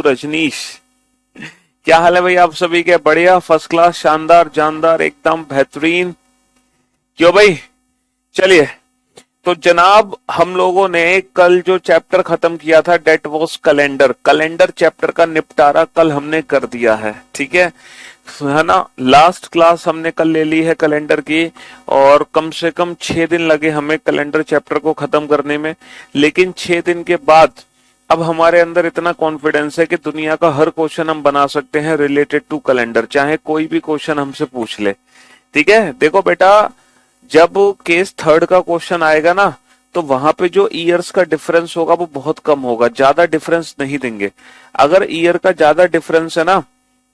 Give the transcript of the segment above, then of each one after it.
रजनीश। क्या हाल है भाई आप सभी के? बढ़िया, फर्स्ट क्लास, शानदार, जानदार, एकदम बेहतरीन। क्यों भाई? चलिए, तो जनाब हम लोगों ने कल जो चैप्टर खत्म किया था that was calendar, calendar chapter का निपटारा कल हमने कर दिया है। ठीक है ना? लास्ट क्लास हमने कल ले ली है कैलेंडर की, और कम से कम 6 दिन लगे हमें कैलेंडर चैप्टर को खत्म करने में। लेकिन 6 दिन के बाद अब हमारे अंदर इतना कॉन्फिडेंस है कि दुनिया का हर क्वेश्चन हम बना सकते हैं रिलेटेड टू कैलेंडर, चाहे कोई भी क्वेश्चन हमसे पूछ ले। ठीक है, देखो बेटा, जब केस थर्ड का क्वेश्चन आएगा ना, तो वहां पे जो ईयर्स का डिफरेंस होगा वो बहुत कम होगा, ज्यादा डिफरेंस नहीं देंगे। अगर ईयर का ज्यादा डिफरेंस है ना,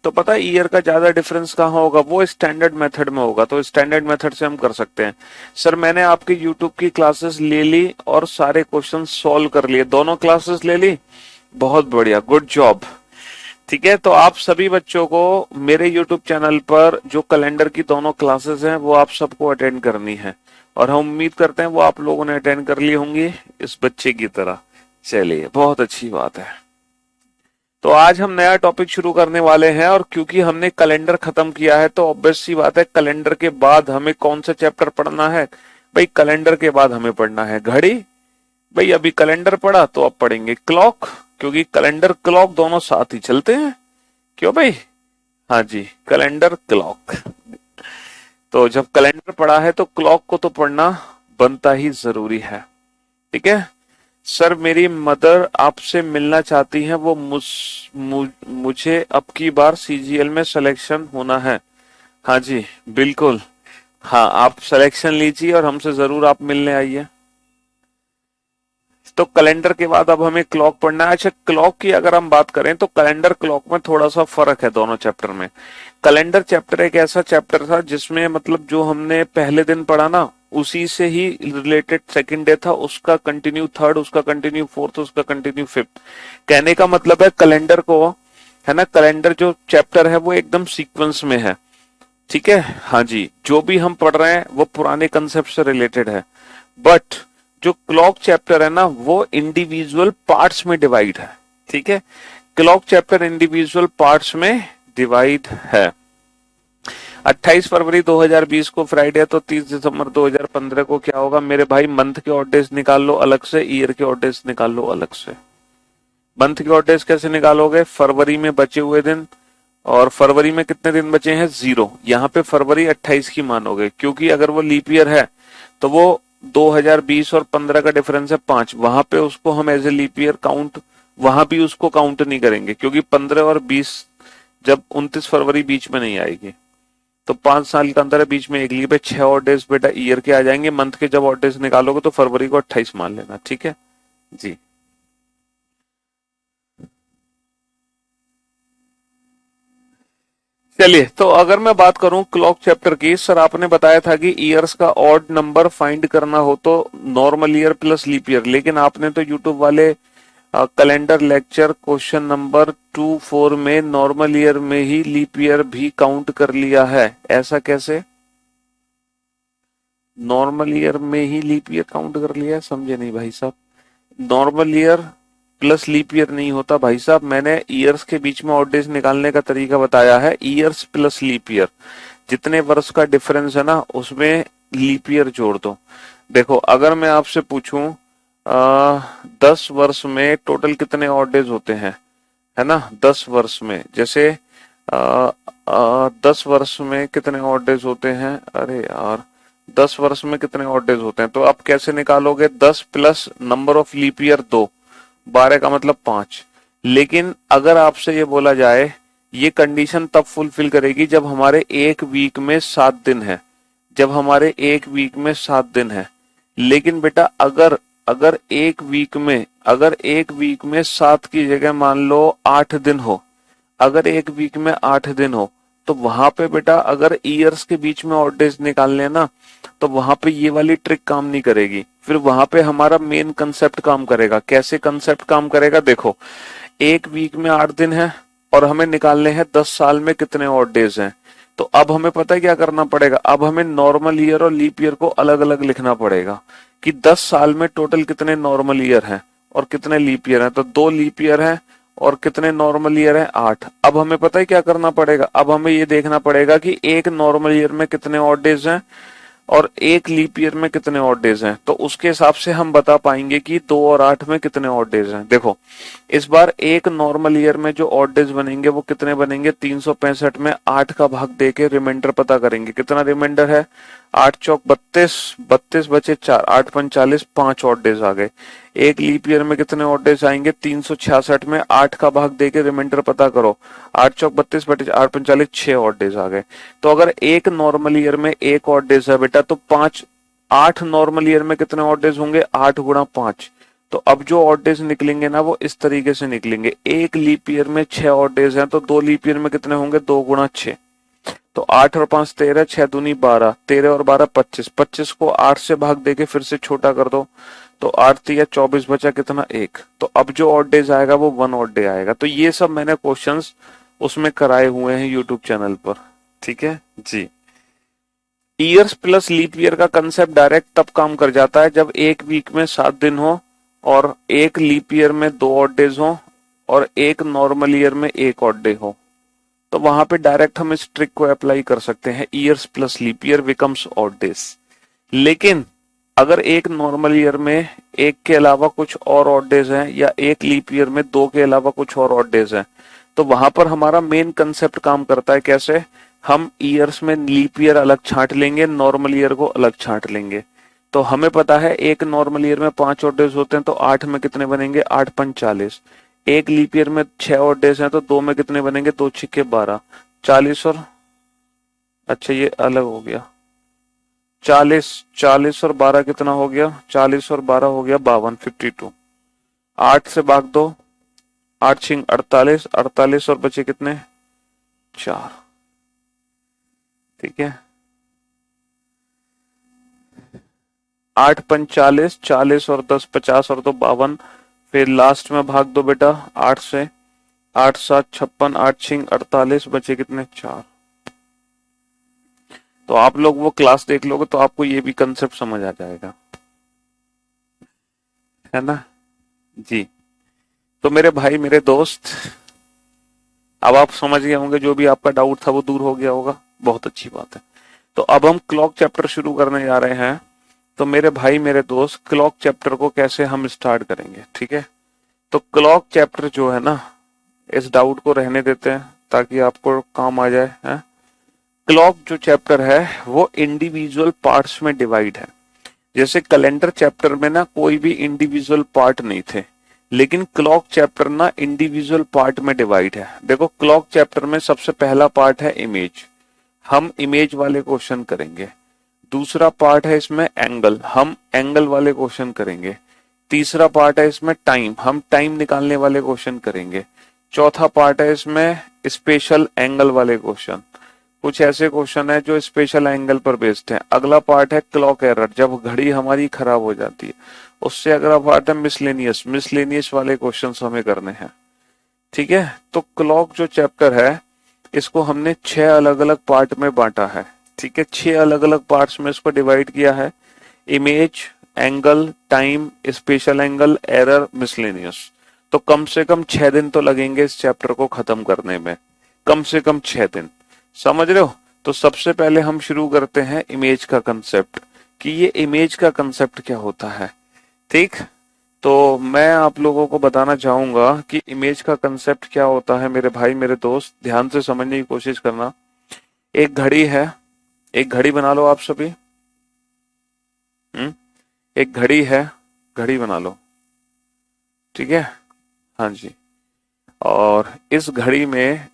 तो पता है ईयर का ज्यादा डिफरेंस कहाँ होगा? वो स्टैंडर्ड मेथड में होगा। तो स्टैंडर्ड मेथड से हम कर सकते हैं। सर मैंने आपकी यूट्यूब की क्लासेस ले ली और सारे क्वेश्चन सॉल्व कर लिए, दोनों क्लासेस ले ली। बहुत बढ़िया, गुड जॉब। ठीक है, तो आप सभी बच्चों को मेरे YouTube चैनल पर जो कैलेंडर की दोनों क्लासेस हैं वो आप सबको अटेंड करनी है, और हम उम्मीद करते हैं वो आप लोगों ने अटेंड कर ली होंगी इस बच्चे की तरह। चलिए, बहुत अच्छी बात है। तो आज हम नया टॉपिक शुरू करने वाले हैं, और क्योंकि हमने कैलेंडर खत्म किया है तो ऑब्वियस सी बात है कैलेंडर के बाद हमें कौन सा चैप्टर पढ़ना है? भाई कैलेंडर के बाद हमें पढ़ना है घड़ी। भाई अभी कैलेंडर पढ़ा तो अब पढ़ेंगे क्लॉक, क्योंकि कैलेंडर क्लॉक दोनों साथ ही चलते हैं। क्यों भाई? हाँ जी, कैलेंडर क्लॉक। तो जब कैलेंडर पढ़ा है तो क्लॉक को तो पढ़ना बनता ही जरूरी है। ठीक है सर, मेरी मदर आपसे मिलना चाहती हैं, वो मुझे अब की बार सीजीएल में सिलेक्शन होना है। हाँ जी, बिल्कुल। हाँ, आप सिलेक्शन लीजिए और हमसे जरूर आप मिलने आइए। तो कैलेंडर के बाद अब हमें क्लॉक पढ़ना है। अच्छा, क्लॉक की अगर हम बात करें तो कैलेंडर क्लॉक में थोड़ा सा फर्क है दोनों चैप्टर में। कैलेंडर चैप्टर एक ऐसा चैप्टर था जिसमें मतलब जो हमने पहले दिन पढ़ा ना, उसी से ही रिलेटेड सेकंड डे था, उसका कंटिन्यू थर्ड, उसका कंटिन्यू फोर्थ, उसका कंटिन्यू फिफ्थ। कहने का मतलब है कैलेंडर को, है ना, कैलेंडर जो चैप्टर है वो एकदम सीक्वेंस में है। ठीक है, हाँ जी, जो भी हम पढ़ रहे हैं वो पुराने कंसेप्ट से रिलेटेड है। बट जो क्लॉक चैप्टर है ना वो इंडिविजुअल पार्ट्स में डिवाइड है। ठीक है, क्लॉक चैप्टर इंडिविजुअल पार्ट्स में डिवाइड है। 28 फरवरी 2020 को फ्राइडे है, तो 30 दिसंबर 2015 को क्या होगा मेरे भाई? मंथ के ऑड डेज निकाल लो अलग से, ईयर के ऑड डेज निकाल लो अलग से। मंथ के ऑड डेज कैसे निकालोगे? फरवरी में बचे हुए दिन, और फरवरी में कितने दिन बचे हैं? 0। यहाँ पे फरवरी 28 की मानोगे, क्योंकि अगर वो लीप ईयर है तो वो 2020 और 15 का डिफरेंस है 5, वहां पे उसको हम as a leap year count, वहां भी उसको काउंट नहीं करेंगे, क्योंकि 15 और 20 जब 29 फरवरी बीच में नहीं आएगी, तो 5 साल का अंदर है बीच में, एक लीप है, 6 और डेज बेटा ईयर के आ जाएंगे। मंथ के जब और डेज निकालोगे तो फरवरी को 28 मान लेना। ठीक है जी। चलिए, तो अगर मैं बात करूं क्लॉक चैप्टर की, सर आपने बताया था कि ईयर्स का ऑड नंबर फाइंड करना हो तो normal year plus leap year, लेकिन आपने तो यूट्यूब वाले कैलेंडर लेक्चर क्वेश्चन नंबर 24 में नॉर्मल ईयर में ही लीप ईयर भी काउंट कर लिया है। ऐसा कैसे? नॉर्मल ईयर में ही लीप ईयर काउंट कर लिया है? समझे नहीं भाई साहब। Normal year plus leap year नहीं होता भाई साहब, मैंने ईयर्स के बीच में ऑड डेज निकालने का तरीका बताया है। ईयर्स प्लस लीप ईयर, जितने वर्ष का डिफरेंस है ना उसमें लीप ईयर जोड़ दो। देखो, अगर मैं आपसे पूछूं 10 वर्ष में टोटल कितने ऑड डेज होते हैं, है ना, 10 वर्ष में, जैसे 10 वर्ष में कितने ऑड डेज होते हैं? अरे यार, 10 वर्ष में कितने ऑड डेज होते हैं? तो आप कैसे निकालोगे? 10 plus number of leap year 2, 12 का मतलब 5। लेकिन अगर आपसे ये बोला जाए, ये कंडीशन तब फुलफिल करेगी जब हमारे एक वीक में 7 दिन है, जब हमारे एक वीक में 7 दिन है। लेकिन बेटा अगर अगर एक वीक में 7 की जगह मान लो 8 दिन हो, अगर एक वीक में 8 दिन हो, तो वहां पे बेटा अगर ईयर्स के बीच में ऑड डेज निकालने ना, तो वहां पे ये वाली ट्रिक काम नहीं करेगी। फिर वहां पे हमारा मेन कंसेप्ट काम करेगा। कैसे कंसेप्ट काम करेगा? देखो, एक वीक में 8 दिन है और हमें निकालने हैं 10 साल में कितने ऑड डेज हैं। तो अब हमें पता है क्या करना पड़ेगा? अब हमें नॉर्मल ईयर और लीप ईयर को अलग अलग लिखना पड़ेगा कि 10 साल में टोटल कितने नॉर्मल ईयर हैं और कितने लीप ईयर हैं। तो 2 लीप ईयर हैं और कितने नॉर्मल ईयर है 8। अब हमें पता है क्या करना पड़ेगा, अब हमें ये देखना पड़ेगा कि एक नॉर्मल ईयर में कितने ऑड डेज हैं और एक लीप ईयर में कितने ऑड डेज हैं। तो उसके हिसाब से हम बता पाएंगे कि 2 और 8 में कितने ऑड डेज हैं। देखो इस बार एक नॉर्मल ईयर में जो ऑड डेज बनेंगे वो कितने बनेंगे, 365 में 8 का भाग देके रिमाइंडर पता करेंगे। कितना रिमाइंडर है, 8 चौक 32, 32 बचे 4, 8 पंच 40, 5 ऑड डेज आ गए। एक लीप ईयर में कितने ऑड डेज आएंगे, 366 में 8 का भाग देके रिमाइंडर पता करो, 8 चौक 32 बटे 8 पंच 40, 6 ऑड डेज आ गए। तो अगर एक नॉर्मल ईयर में एक ऑड डेज है बेटा, तो 5, 8 नॉर्मल ईयर में कितने ऑड डेज होंगे, 8 गुणा 5। तो अब जो ऑड डेज निकलेंगे ना वो इस तरीके से निकलेंगे, एक लीप ईयर में 6 ऑड डेज हैं, तो 2 लीप ईयर में कितने होंगे, 2 गुणा 6। तो 8 और 5 13, 6 दूनी 12, 13 और 12 25, 25 को 8 से भाग देके फिर से छोटा कर दो, तो 8 तिया 24 बचा कितना, 1। तो अब जो ऑड डेज आएगा वो 1 ऑड डे आएगा। तो ये सब मैंने क्वेश्चंस उसमें कराए हुए हैं यूट्यूब चैनल पर, ठीक है जी। ईयर्स प्लस लीप ईयर का कंसेप्ट डायरेक्ट तब काम कर जाता है जब एक वीक में 7 दिन हो और एक लीप ईयर में 2 ऑड डेज हो और एक नॉर्मल ईयर में 1 ऑड डे हो। तो वहां पे डायरेक्ट हम इस ट्रिक को अप्लाई कर सकते हैं, years plus leap year becomes odd days. लेकिन अगर एक नॉर्मल ईयर में एक के अलावा कुछ और ऑड डेज हैं या एक लीप ईयर में 2 के अलावा कुछ और ऑड डेज हैं, तो वहां पर हमारा मेन कंसेप्ट काम करता है। कैसे, हम ईयर्स में लीप ईयर अलग छांट लेंगे, नॉर्मल ईयर को अलग छांट लेंगे। तो हमें पता है एक नॉर्मल ईयर में 5 ऑड डेज होते हैं, तो 8 में कितने बनेंगे, 8 पंच 40। एक लीप ईयर में 6 ऑड डेज हैं, तो 2 में कितने बनेंगे, 2 छिक्के 12, 40 और, अच्छा ये अलग हो गया, 40, 40 और 12 कितना हो गया, 40 और 12 हो गया 52, 52। 8 से भाग दो, 8 छिंग 48, 48 और बचे कितने, 4, ठीक है। 8 पंच 40, 40 और 10 50 और 2 52, फिर लास्ट में भाग दो बेटा 8 से, 8 7 56, 8 छिंग 48, बचे कितने, 4। तो आप लोग वो क्लास देख लोगे तो आपको ये भी कंसेप्ट समझ आ जाएगा, है ना जी। तो मेरे भाई मेरे दोस्त, अब आप समझ गए होंगे, जो भी आपका डाउट था वो दूर हो गया होगा, बहुत अच्छी बात है। तो अब हम क्लॉक चैप्टर शुरू करने जा रहे हैं। तो मेरे भाई मेरे दोस्त, क्लॉक चैप्टर को कैसे हम स्टार्ट करेंगे, ठीक है। तो क्लॉक चैप्टर जो है ना, इस डाउट को रहने देते हैं ताकि आपको काम आ जाए, है। क्लॉक जो चैप्टर है वो इंडिविजुअल पार्ट्स में डिवाइड है। जैसे कैलेंडर चैप्टर में ना कोई भी इंडिविजुअल पार्ट नहीं थे, लेकिन क्लॉक चैप्टर ना इंडिविजुअल पार्ट में डिवाइड है। देखो क्लॉक चैप्टर में सबसे पहला पार्ट है इमेज, हम इमेज वाले क्वेश्चन करेंगे। दूसरा पार्ट है इसमें एंगल, हम एंगल वाले क्वेश्चन करेंगे। तीसरा पार्ट है इसमें टाइम, हम टाइम निकालने वाले क्वेश्चन करेंगे। चौथा पार्ट है इसमें स्पेशल एंगल वाले क्वेश्चन, कुछ ऐसे क्वेश्चन है जो स्पेशल एंगल पर बेस्ड है। अगला पार्ट है क्लॉक एरर, जब घड़ी हमारी खराब हो जाती है। उससे अगला पार्ट है मिसलेनियस, मिसलेनियस वाले क्वेश्चन हमें करने हैं, ठीक है। तो क्लॉक जो चैप्टर है इसको हमने 6 अलग अलग पार्ट में बांटा है, ठीक है। 6 अलग अलग पार्ट्स में इसको डिवाइड किया है, image, angle, time, special angle, error, miscellaneous. तो कम से कम 6 दिन तो लगेंगे इस चैप्टर को खत्म करने में, कम से कम 6 दिन, समझ रहे हो। तो सबसे पहले हम शुरू करते हैं इमेज का कंसेप्ट, कि ये इमेज का कंसेप्ट क्या होता है, ठीक। तो मैं आप लोगों को बताना चाहूंगा कि इमेज का कंसेप्ट क्या होता है। मेरे भाई मेरे दोस्त, ध्यान से समझने की कोशिश करना। एक घड़ी है, एक घड़ी बना लो आप सभी, एक घड़ी है, घड़ी बना लो, ठीक है, हाँ जी। और इस घड़ी में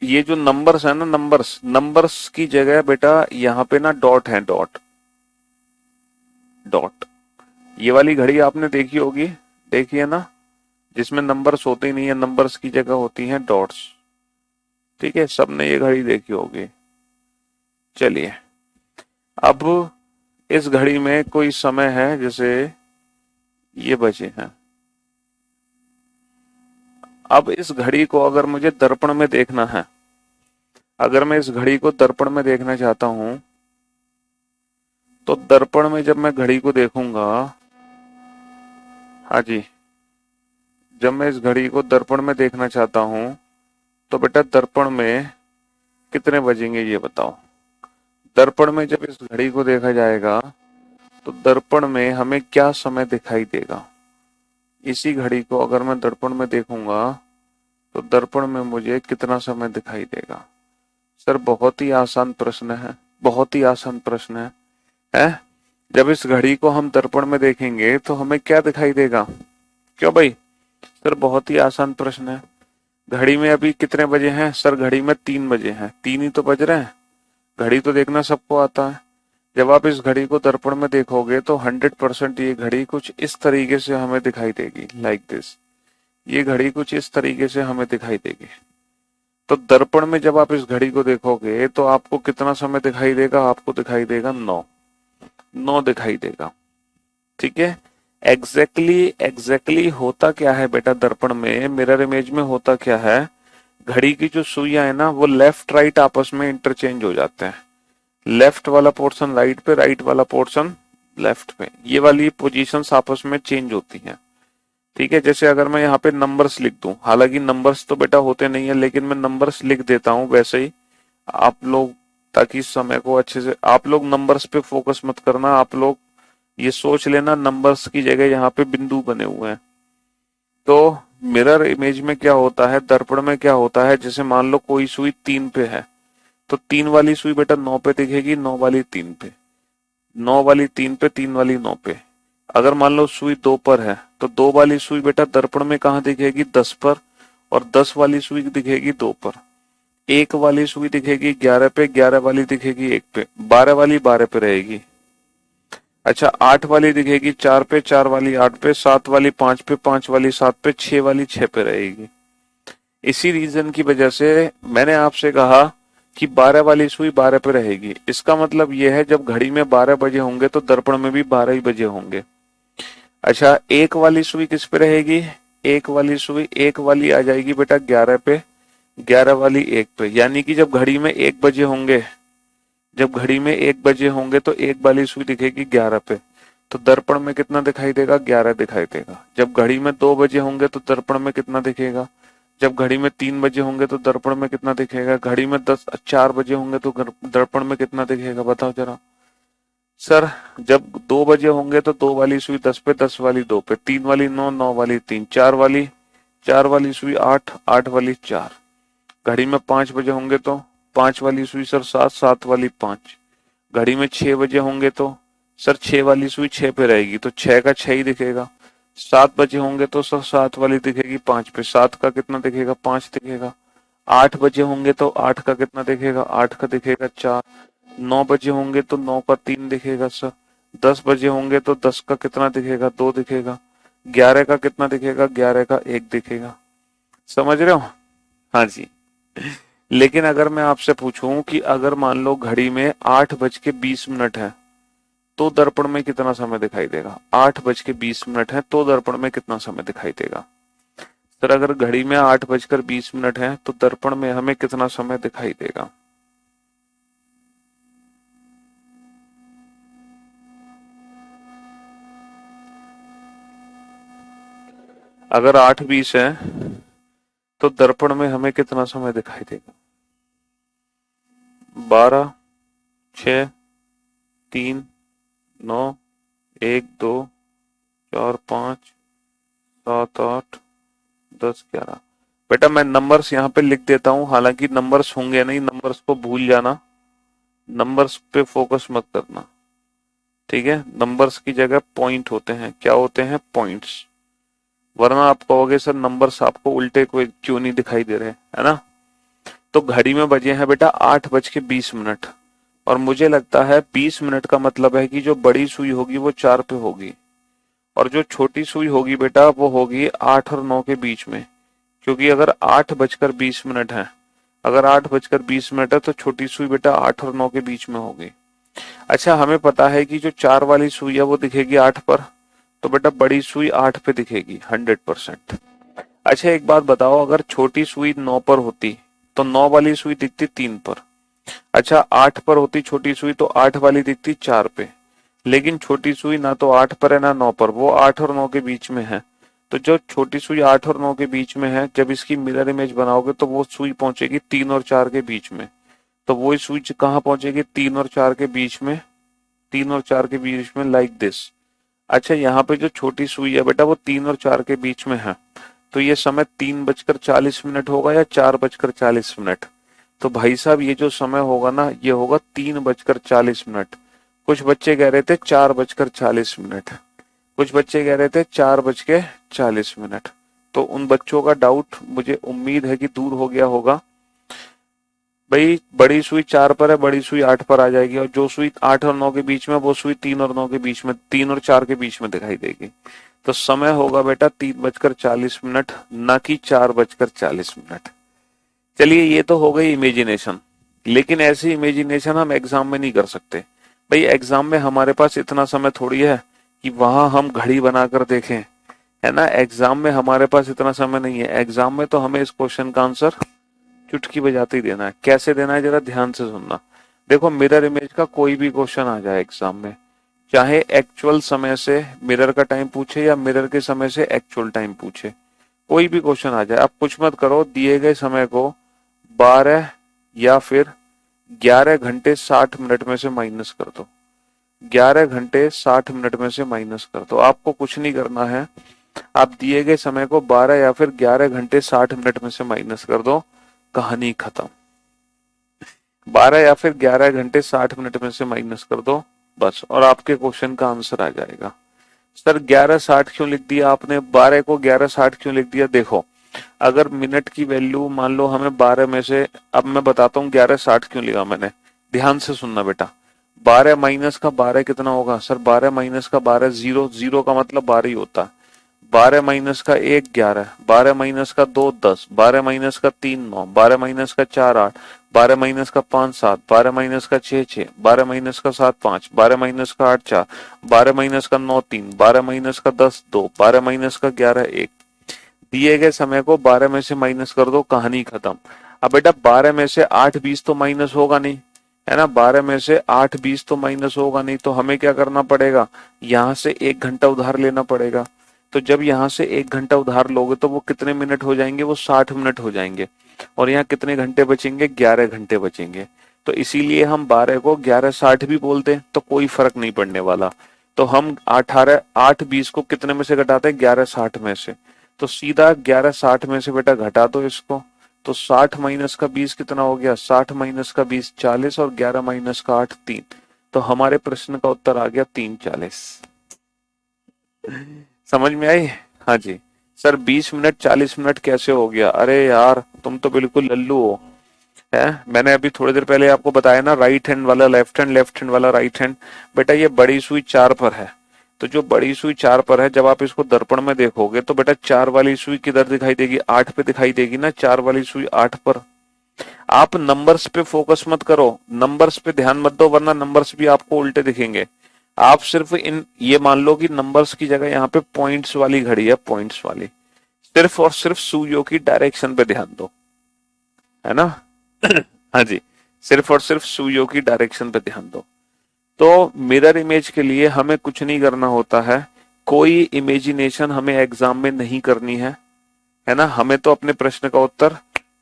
ये जो नंबर्स है ना, नंबर्स, नंबर्स की जगह बेटा यहाँ पे ना डॉट है, डॉट, डॉट। ये वाली घड़ी आपने देखी होगी, देखी है ना, जिसमें नंबर्स होते ही नहीं है, नंबर्स की जगह होती हैं डॉट्स, ठीक है। सबने ये घड़ी देखी होगी। चलिए, अब इस घड़ी में कोई समय है, जैसे ये बजे हैं। अब इस घड़ी को अगर मुझे दर्पण में देखना है, अगर मैं इस घड़ी को दर्पण में देखना चाहता हूं, तो दर्पण में जब मैं घड़ी को देखूंगा, हाँ जी, जब मैं इस घड़ी को दर्पण में देखना चाहता हूं तो बेटा दर्पण में कितने बजेंगे ये बताओ। दर्पण में जब इस घड़ी को देखा जाएगा तो दर्पण में हमें क्या समय दिखाई देगा। इसी घड़ी को अगर मैं दर्पण में देखूंगा तो दर्पण में मुझे कितना समय दिखाई देगा। सर बहुत ही आसान प्रश्न है, बहुत ही आसान प्रश्न है? जब इस घड़ी को हम दर्पण में देखेंगे तो हमें क्या दिखाई देगा? क्यों भाई? सर बहुत ही आसान प्रश्न है। घड़ी में अभी कितने बजे हैं? सर घड़ी में 3 बजे हैं। 3 ही तो बज रहे हैं। घड़ी तो देखना सबको आता है। जब आप इस घड़ी को दर्पण में देखोगे तो 100% ये घड़ी कुछ इस तरीके से हमें दिखाई देगी, लाइक दिस। ये घड़ी कुछ इस तरीके से हमें दिखाई देगी। तो दर्पण में जब आप इस घड़ी को देखोगे तो आपको कितना समय दिखाई देगा? आपको दिखाई देगा 9 दिखाई देगा। ठीक है। एग्जैक्टली होता क्या है बेटा दर्पण में, मिरर इमेज में होता क्या है, घड़ी की जो सुइयां है ना वो लेफ्ट राइट आपस में इंटरचेंज हो जाते हैं। लेफ्ट वाला पोर्शन राइट पे, राइट वाला पोर्शन लेफ्ट पे, ये वाली पोजीशंस आपस में चेंज होती हैं। ठीक है। जैसे अगर मैं यहाँ पे नंबर्स लिख दूं, हालांकि नंबर्स तो बेटा होते नहीं है लेकिन मैं नंबर्स लिख देता हूं वैसे ही आप लोग, ताकि समय को अच्छे से, आप लोग नंबर्स पे फोकस मत करना, आप लोग ये सोच लेना नंबर्स की जगह यहाँ पे बिंदु बने हुए हैं। तो मिरर इमेज में क्या होता है, दर्पण में क्या होता है, जैसे मान लो कोई सुई 3 पे है तो 3 वाली सुई बेटा 9 पे दिखेगी, 9 वाली 3 पे, 9 वाली 3 पे, 3 वाली 9 पे। अगर मान लो सुई 2 पर है तो 2 वाली सुई बेटा दर्पण में कहाँ दिखेगी? 10 पर, और 10 वाली सुई दिखेगी 2 पर। 1 वाली सुई दिखेगी 11 पे, 11 वाली दिखेगी 1 पे, 12 वाली 12 पे रहेगी। अच्छा 8 वाली दिखेगी 4 पे, 4 वाली 8 पे, 7 वाली 5 पे, 5 वाली 7 पे, 6 वाली 6 पे रहेगी। इसी रीजन की वजह से मैंने आपसे कहा कि 12 वाली सुई 12 पे रहेगी। इसका मतलब यह है जब घड़ी में 12 बजे होंगे तो दर्पण में भी 12 ही बजे होंगे। अच्छा 1 वाली सुई किस पे रहेगी? 1 वाली सुई, 1 वाली आ जाएगी बेटा 11 पे, 11 वाली 1 पे। यानी कि जब घड़ी में 1 बजे होंगे, जब घड़ी में 1 बजे होंगे तो 1 वाली सुई दिखेगी 11 पे, तो दर्पण में कितना दिखाई देगा? 11 दिखाई देगा। जब घड़ी में 2 बजे होंगे तो दर्पण में कितना दिखेगा? जब घड़ी में 3 बजे होंगे तो दर्पण में कितना दिखेगा? घड़ी में 4 बजे होंगे तो दर्पण में कितना दिखेगा? बताओ जरा। सर जब 2 बजे होंगे तो 2 वाली सुई 10 पे, 10 वाली 2 पे, 3 वाली 9, 9 वाली 3, 4 वाली सुई 8, 8 वाली 4। घड़ी में 5 बजे होंगे तो 5 वाली सुई सर 7, 7 वाली 5। घड़ी में 6 बजे होंगे तो सर 6 वाली सुई 6 पे रहेगी तो 6 का 6 ही दिखेगा। 7 बजे होंगे तो सर 7 वाली दिखेगी 5 पे, 7 का कितना दिखेगा? 5 दिखेगा। 8 बजे होंगे तो 8 का कितना दिखेगा? 8 का दिखेगा 4। 9 बजे होंगे तो 9 का 3 दिखेगा सर। 10 बजे होंगे तो 10 का कितना दिखेगा? 2 दिखेगा। 11 का कितना दिखेगा? 11 का 1 दिखेगा। समझ रहे हो? हाँ जी। लेकिन अगर मैं आपसे पूछूं कि अगर मान लो घड़ी में 8:20 है तो दर्पण में कितना समय दिखाई देगा? 8:20 है तो दर्पण में कितना समय दिखाई देगा? सर अगर घड़ी में 8:20 है तो दर्पण में हमें कितना समय दिखाई देगा? अगर 8:20 है तो दर्पण में हमें कितना समय दिखाई देगा? 12, 6, 3, 9, 1, 2, 4, 5, 7, 8, 10, 11। बेटा मैं नंबर्स यहाँ पे लिख देता हूँ, हालांकि नंबर्स होंगे नहीं, नंबर्स को भूल जाना, नंबर्स पे फोकस मत करना। ठीक है। नंबर्स की जगह पॉइंट होते हैं। क्या होते हैं? पॉइंट्स। वरना आप कहोगे सर नंबर्स आपको उल्टे कोई क्यों नहीं दिखाई दे रहे, है ना? तो घड़ी में बजे हैं बेटा 8:20 और मुझे लगता है 20 मिनट का मतलब है कि जो बड़ी सुई होगी वो 4 पे होगी और जो छोटी सुई होगी बेटा वो होगी 8 और 9 के बीच में। क्योंकि अगर 8:20 है, अगर 8:20 है तो छोटी सुई बेटा 8 और 9 के बीच में होगी। अच्छा हमें पता है कि जो 4 वाली सुई है वो दिखेगी 8 पर, तो बेटा बड़ी सुई 8 पे दिखेगी 100%। अच्छा एक बात बताओ, अगर छोटी सुई 9 पर होती तो 9 वाली सुई दिखती 3 पर। अच्छा 8 पर होती छोटी सुई तो 8 वाली दिखती 4 पे। लेकिन छोटी सुई ना तो 8 पर है ना 9 पर, वो 8 और 9 के बीच में है। तो जो छोटी सुई 8 और 9 के बीच में है, जब इसकी मिरर इमेज बनाओगे तो वो सुई पहुंचेगी 3 और 4 के बीच में। तो वही सुई कहाँ पहुंचेगी? 3 और 4 के बीच में, 3 और 4 के बीच में, लाइक दिस। अच्छा, यहाँ पे जो छोटी सुई है बेटा वो 3 और 4 के बीच में है, तो ये समय 3:40 होगा या 4:40? तो भाई साहब ये जो समय होगा ना, ये होगा 3:40। कुछ बच्चे कह रहे थे 4:40, कुछ बच्चे कह रहे थे 4:40। तो उन बच्चों का डाउट मुझे उम्मीद है कि दूर हो गया होगा। भाई बड़ी सुई 4 पर है, बड़ी सुई 8 पर आ जाएगी, और जो सुई 8 और 9 के बीच में, वो सुई 3 और 9 के बीच में, 3 और 4 के बीच में दिखाई देगी। तो समय होगा बेटा 3:40, ना कि 4:40। चलिए, ये तो हो गई इमेजिनेशन, लेकिन ऐसी इमेजिनेशन हम एग्जाम में नहीं कर सकते। भाई एग्जाम में हमारे पास इतना समय थोड़ी है कि वहां हम घड़ी बनाकर देखें, है ना। एग्जाम में हमारे पास इतना समय नहीं है। एग्जाम में तो हमें इस क्वेश्चन का आंसर चुटकी बजाते ही देना है। कैसे देना है जरा ध्यान से सुनना। देखो, मिरर इमेज का कोई भी क्वेश्चन आ जाए एग्जाम में, चाहे एक्चुअल समय से मिरर का टाइम पूछे या मिरर के समय से एक्चुअल टाइम पूछे, कोई भी क्वेश्चन आ जाए, आप कुछ मत करो, दिए गए समय को 12 या फिर 11 घंटे 60 मिनट में से माइनस कर दो। 11 घंटे 60 मिनट में से माइनस कर दो। आपको कुछ नहीं करना है, आप दिए गए समय को 12 या फिर 11 घंटे 60 मिनट में से माइनस कर दो, कहानी खत्म। 12 या फिर 11 घंटे 60 मिनट में से माइनस कर दो बस, और आपके क्वेश्चन का आंसर आ जाएगा। सर 11:60 क्यों लिख दिया आपने, 12 को 11:60 क्यों लिख दिया? देखो, अगर मिनट की वैल्यू मान लो हमें 12 में से, अब मैं बताता हूँ 11:60 क्यों लिखा मैंने, ध्यान से सुनना बेटा। 12 माइनस का 12 कितना होगा? सर 12 माइनस का 12 जीरो, जीरो का मतलब 12 ही होता है। 12 माइनस का 1 11, 12 माइनस का 2 10, 12 माइनस का 3 9, 12 माइनस का 4 8, 12 माइनस का 5 7, 12 माइनस का 6 6, 12 माइनस का 7 5, 12 माइनस का 8 4, 12 माइनस का 9 3, 12 माइनस का 10 2, 12 माइनस का 11 1। दिए गए समय को 12 में से माइनस कर दो, कहानी खत्म। अब बेटा 12 में से 8 20 तो माइनस होगा नहीं, है ना। 12 में से 8 20 तो माइनस होगा नहीं, तो हमें क्या करना पड़ेगा? यहाँ से 1 घंटा उधार लेना पड़ेगा। तो जब यहाँ से 1 घंटा उधार लोगे तो वो कितने मिनट हो जाएंगे? वो 60 मिनट हो जाएंगे। और यहाँ कितने घंटे बचेंगे? 11 घंटे बचेंगे। तो इसीलिए हम 12 को 11:60 भी बोलते हैं, तो कोई फर्क नहीं पड़ने वाला। तो हम 8 20 को कितने में से घटाते हैं? 11:60 में से। तो सीधा 11:60 में से बेटा घटा दो इसको, तो 60 माइनस का 20 कितना हो गया? 60 माइनस का 20 40, और 11 माइनस का 8 3। तो हमारे प्रश्न का उत्तर आ गया 3:40। समझ में आई? हाँ जी। सर 20 मिनट 40 मिनट कैसे हो गया? अरे यार तुम तो बिल्कुल लल्लू हो। है, मैंने अभी थोड़ी देर पहले आपको बताया ना, राइट हैंड वाला लेफ्ट हैंड, लेफ्ट हैंड वाला राइट हैंड। बेटा ये बड़ी सुई 4 पर है, तो जो बड़ी सुई 4 पर है, जब आप इसको दर्पण में देखोगे तो बेटा 4 वाली सुई किधर दिखाई देगी? 8 पे दिखाई देगी ना, 4 वाली सुई 8 पर। आप नंबर्स पे फोकस मत करो, नंबर्स पे ध्यान मत दो, वरना नंबर्स भी आपको उल्टे दिखेंगे। आप सिर्फ इन ये मान लो कि नंबर्स की जगह यहाँ पे पॉइंट्स वाली घड़ी है, पॉइंट्स वाली। सिर्फ और सिर्फ सुइयों की डायरेक्शन पे ध्यान दो, है ना। हाँ जी, सिर्फ और सिर्फ सुइयों की डायरेक्शन पे ध्यान दो। तो मिरर इमेज के लिए हमें कुछ नहीं करना होता है, कोई इमेजिनेशन हमें एग्जाम में नहीं करनी है ना। हमें तो अपने प्रश्न का उत्तर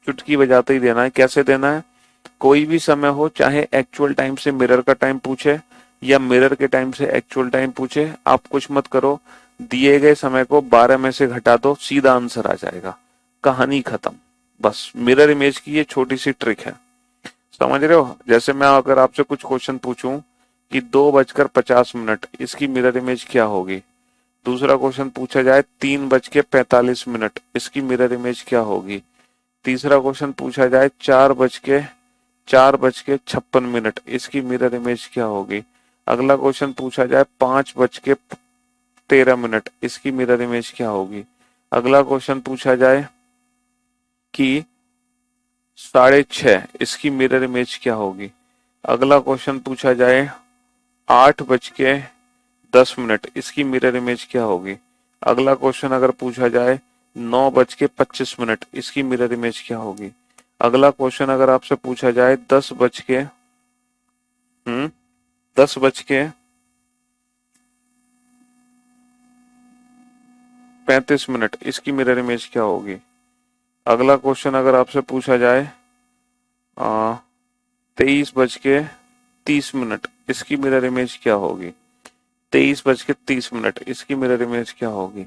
चुटकी बजाते ही देना है। कैसे देना है? कोई भी समय हो, चाहे एक्चुअल टाइम से मिरर का टाइम पूछे या मिरर के टाइम से एक्चुअल टाइम पूछे, आप कुछ मत करो, दिए गए समय को 12 में से घटा दो, सीधा आंसर आ जाएगा, कहानी खत्म। बस मिरर इमेज की ये छोटी सी ट्रिक है, समझ रहे हो। जैसे मैं अगर आपसे कुछ क्वेश्चन पूछूं कि 2:50 इसकी मिरर इमेज क्या होगी। दूसरा क्वेश्चन पूछा जाए 3:45, इसकी मिरर इमेज क्या होगी। तीसरा क्वेश्चन पूछा जाए 4:56, इसकी मिरर इमेज क्या होगी। अगला क्वेश्चन पूछा जाए 5:13, इसकी मिरर इमेज क्या होगी। अगला क्वेश्चन पूछा जाए कि 6:30, इसकी मिरर इमेज क्या होगी। अगला क्वेश्चन पूछा जाए 8:10, इसकी मिरर इमेज क्या होगी। अगला क्वेश्चन अगर पूछा जाए 9:25, इसकी मिरर इमेज क्या होगी। अगला क्वेश्चन अगर आपसे पूछा जाए 10 बज के 35 मिनट, इसकी मिरर इमेज क्या होगी? अगला क्वेश्चन अगर आपसे पूछा जाए 23:30, इसकी मिरर इमेज क्या होगी? 23:30, इसकी मिरर इमेज क्या होगी?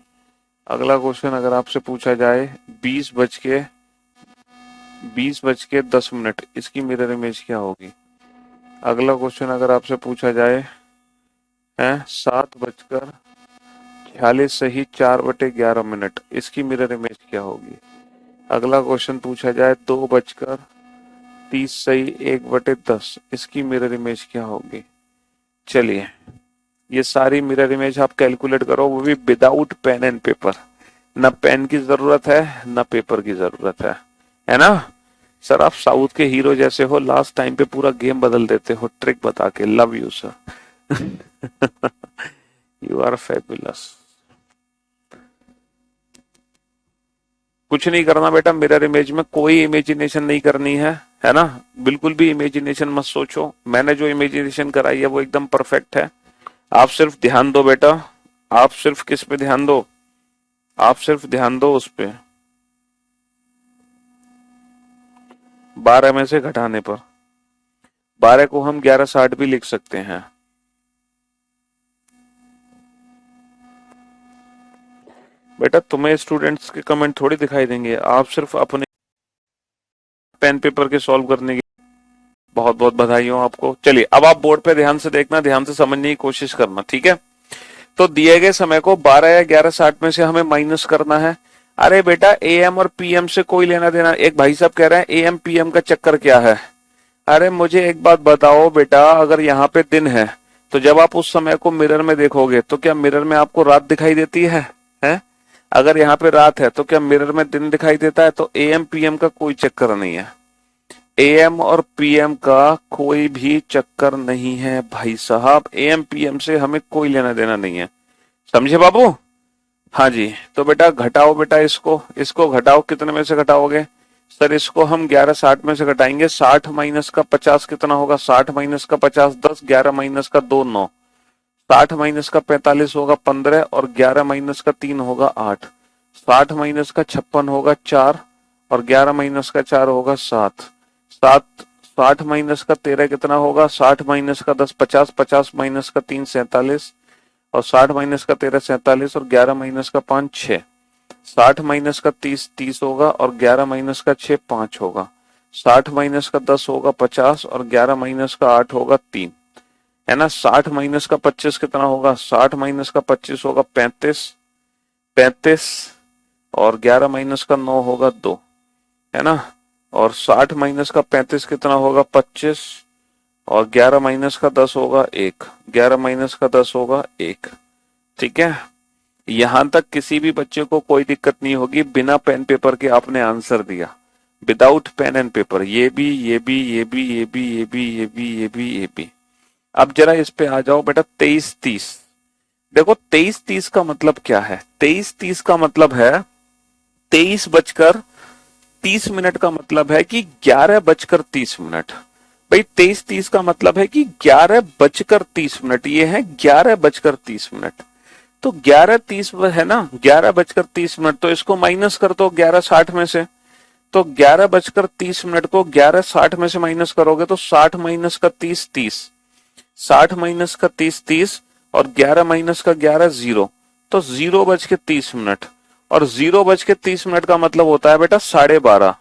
अगला क्वेश्चन अगर आपसे पूछा जाए 20:10, इसकी मिरर इमेज क्या होगी? अगला क्वेश्चन अगर आपसे पूछा जाए है 7:46 सही 4/11, इसकी मिरर इमेज क्या होगी? अगला क्वेश्चन पूछा जाए 2:30 सही 1/10, इसकी मिरर इमेज क्या होगी? चलिए, ये सारी मिरर इमेज आप कैलकुलेट करो, वो भी विदाउट पेन एंड पेपर। ना पेन की जरूरत है ना पेपर की जरूरत है ना? सर आप साउथ के हीरो जैसे हो, लास्ट टाइम पे पूरा गेम बदल देते हो ट्रिक बता के। Love you sir. You are fabulous. कुछ नहीं करना बेटा, मिरर इमेज में कोई इमेजिनेशन नहीं करनी है ना? बिल्कुल भी इमेजिनेशन मत सोचो, मैंने जो इमेजिनेशन कराई है वो एकदम परफेक्ट है। आप सिर्फ ध्यान दो बेटा, आप सिर्फ किस पे ध्यान दो? आप सिर्फ ध्यान दो उस पे 12 में से घटाने पर। 12 को हम 1160 भी लिख सकते हैं। बेटा तुम्हें स्टूडेंट्स के कमेंट थोड़ी दिखाई देंगे, आप सिर्फ अपने पेन पेपर के सॉल्व करने की। बहुत बहुत बधाई हो आपको। चलिए अब आप बोर्ड पे ध्यान से देखना, ध्यान से समझने की कोशिश करना, ठीक है? तो दिए गए समय को 12 या 1160 में से हमें माइनस करना है। अरे बेटा एएम और पीएम से कोई लेना देना। एक भाई साहब कह रहे हैं एएम पीएम का चक्कर क्या है? अरे मुझे एक बात बताओ बेटा, अगर यहाँ पे दिन है तो जब आप उस समय को मिरर में देखोगे तो क्या मिरर में आपको रात दिखाई देती है? अगर यहाँ पे रात है तो क्या मिरर में दिन दिखाई देता है? तो एएम पीएम का कोई चक्कर नहीं है। एएम और पीएम का कोई भी चक्कर नहीं है भाई साहब। एएम पीएम से हमें कोई लेना देना नहीं है, समझे बाबू? हाँ जी। तो बेटा घटाओ, बेटा इसको घटाओ। कितने में से घटाओगे? सर इसको हम 1160 में से घटाएंगे। 60 माइनस का 50 कितना होगा? 60 माइनस का 50 10, 11 माइनस का 2 9, 60 माइनस का 45 होगा 15 और 11 माइनस का 3 होगा 8, 60 माइनस का 56 होगा 4 और 11 माइनस का 4 होगा 7, 60 माइनस का 13 कितना होगा? 60 माइनस का 10 50, 50 माइनस का 3 47 और 60 माइनस का 13 47 और 11 माइनस का 5 6, 60 माइनस का 30 30 होगा और 11 माइनस का 6 5 होगा, 60 माइनस का 10 होगा 50 और 11 माइनस का 8 होगा 3, है ना? 60 माइनस का 25 कितना होगा? 60 माइनस का 25 होगा 35 35 और 11 माइनस का 9 होगा 2, है ना? और 60 माइनस का 35 कितना होगा? 25 और 11 माइनस का 10 होगा 1, 11 माइनस का 10 होगा 1। ठीक है, यहां तक किसी भी बच्चे को कोई दिक्कत नहीं होगी। बिना पेन पेपर के आपने आंसर दिया, विदाउट पेन एंड पेपर। ये भी ये भी ये भी ये भी ये भी ये भी ये भी ये भी। अब जरा इस पे आ जाओ बेटा 23:30। देखो 23:30 का मतलब क्या है? 23:30 का मतलब है 23:30 का मतलब है कि 11:30। भाई 23:30 का मतलब है कि 11:30। ये है 11:30। तो 11:30 है ना, 11:30। तो इसको माइनस कर दो 11:60 में से। तो 11:30 को 11:60 में से माइनस करोगे तो 60 माइनस का 30 30, 60 माइनस का 30 30 और 11 माइनस का 11 0। तो 0:30 और 0:30 का मतलब होता है बेटा 12:30।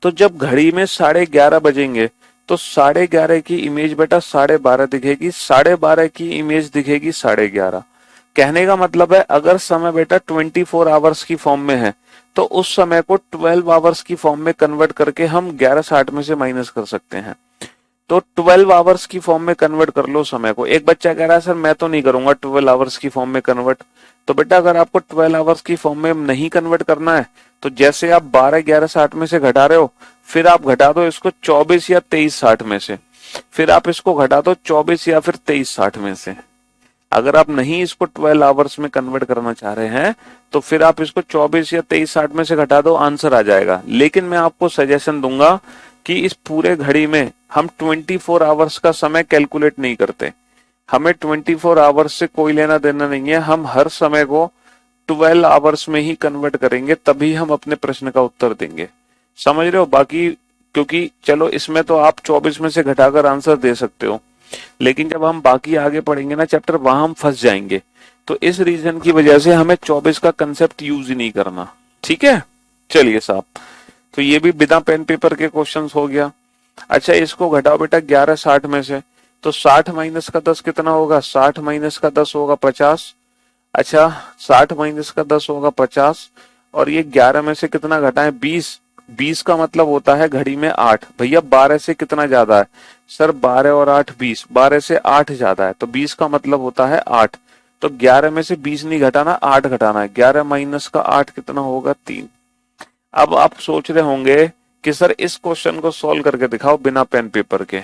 तो जब घड़ी में 11:30 बजेंगे तो 11:30 की इमेज बेटा 12:30 दिखेगी, 12:30 की इमेज दिखेगी 11:30। कहने का मतलब है अगर समय बेटा 24 आवर्स की फॉर्म में है तो उस समय को 12 आवर्स की फॉर्म में कन्वर्ट करके हम 11:60 में से माइनस कर सकते हैं। तो 12 आवर्स की फॉर्म में कन्वर्ट कर लो समय को। एक बच्चा कह रहा है सर मैं तो नहीं करूंगा 12 आवर्स की फॉर्म में कन्वर्ट। तो बेटा अगर आपको 12 आवर्स की फॉर्म में नहीं कन्वर्ट करना है तो जैसे आप 12 11:60 में से घटा रहे हो, फिर आप घटा दो इसको 24 या 23:60 में से, फिर आप इसको घटा दो 24 या फिर 23:60 में से। अगर आप नहीं इसको 12 आवर्स में कन्वर्ट करना चाह रहे हैं तो फिर आप इसको 24 या 23:60 में से घटा दो, आंसर आ जाएगा। लेकिन मैं आपको सजेशन दूंगा कि इस पूरे घड़ी में हम 24 आवर्स का समय कैलकुलेट नहीं करते। हमें 24 आवर्स से कोई लेना देना नहीं है। हम हर समय को 12 आवर्स में ही कन्वर्ट करेंगे, तभी हम अपने प्रश्न का उत्तर देंगे। समझ रहे हो? बाकी क्योंकि चलो इसमें तो आप 24 में से घटाकर आंसर दे सकते हो, लेकिन जब हम बाकी आगे पढ़ेंगे ना चैप्टर, वहां हम फंस जाएंगे। तो इस रीजन की वजह से हमें 24 का कंसेप्ट यूज ही नहीं करना। ठीक है, चलिए साहब। तो ये भी बिना पेन पेपर के क्वेश्चंस हो गया। अच्छा, इसको घटाओ बेटा 11 60 में से, तो 60 माइनस का 10 कितना होगा? 60 माइनस का 10 होगा 50। अच्छा, 60 माइनस का 10 होगा 50, और ये 11 में से कितना घटाएं? 20। 20 का मतलब होता है घड़ी में 8। भैया 12 से कितना ज्यादा है? सर 12 और 8 20, 12 से 8 ज्यादा है, तो 20 का मतलब होता है 8। तो 11 में से 20 नहीं घटाना, 8 घटाना है। 11 माइनस का 8 कितना होगा? 3। अब आप सोच रहे होंगे कि सर इस क्वेश्चन को सॉल्व करके दिखाओ बिना पेन पेपर के।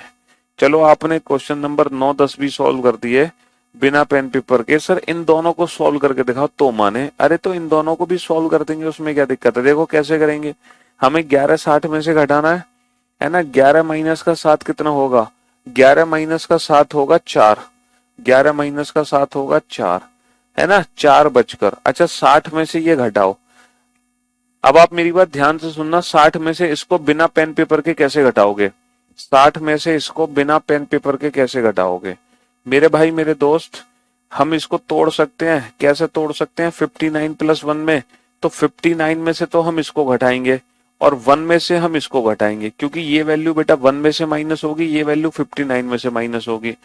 चलो, आपने क्वेश्चन नंबर 9 10 भी सॉल्व कर दिए बिना पेन पेपर के। सर इन दोनों को सॉल्व करके दिखाओ तो माने। अरे तो इन दोनों को भी सॉल्व कर देंगे, उसमें क्या दिक्कत है? देखो कैसे करेंगे। हमें 11 60 में से घटाना है ना। 11 माइनस का 7 कितना होगा? 11 माइनस का 7 होगा 4। 11 माइनस का 7 होगा 4, है ना। 4 बचकर, अच्छा 60 में से ये घटाओ। अब आप मेरी बात ध्यान से सुनना, 60 में से इसको बिना पेन पेपर के कैसे घटाओगे? 60 में से इसको बिना पेन पेपर के कैसे घटाओगे मेरे भाई मेरे दोस्त? हम इसको तोड़ सकते हैं। कैसे तोड़ सकते हैं? 59 प्लस 1 में। तो 59 में से तो हम इसको घटाएंगे, और 1 में से हम इसको घटाएंगे, क्योंकि ये वैल्यू बेटा 1 में से माइनस होगी, ये वैल्यू 59 में से माइनस होगी।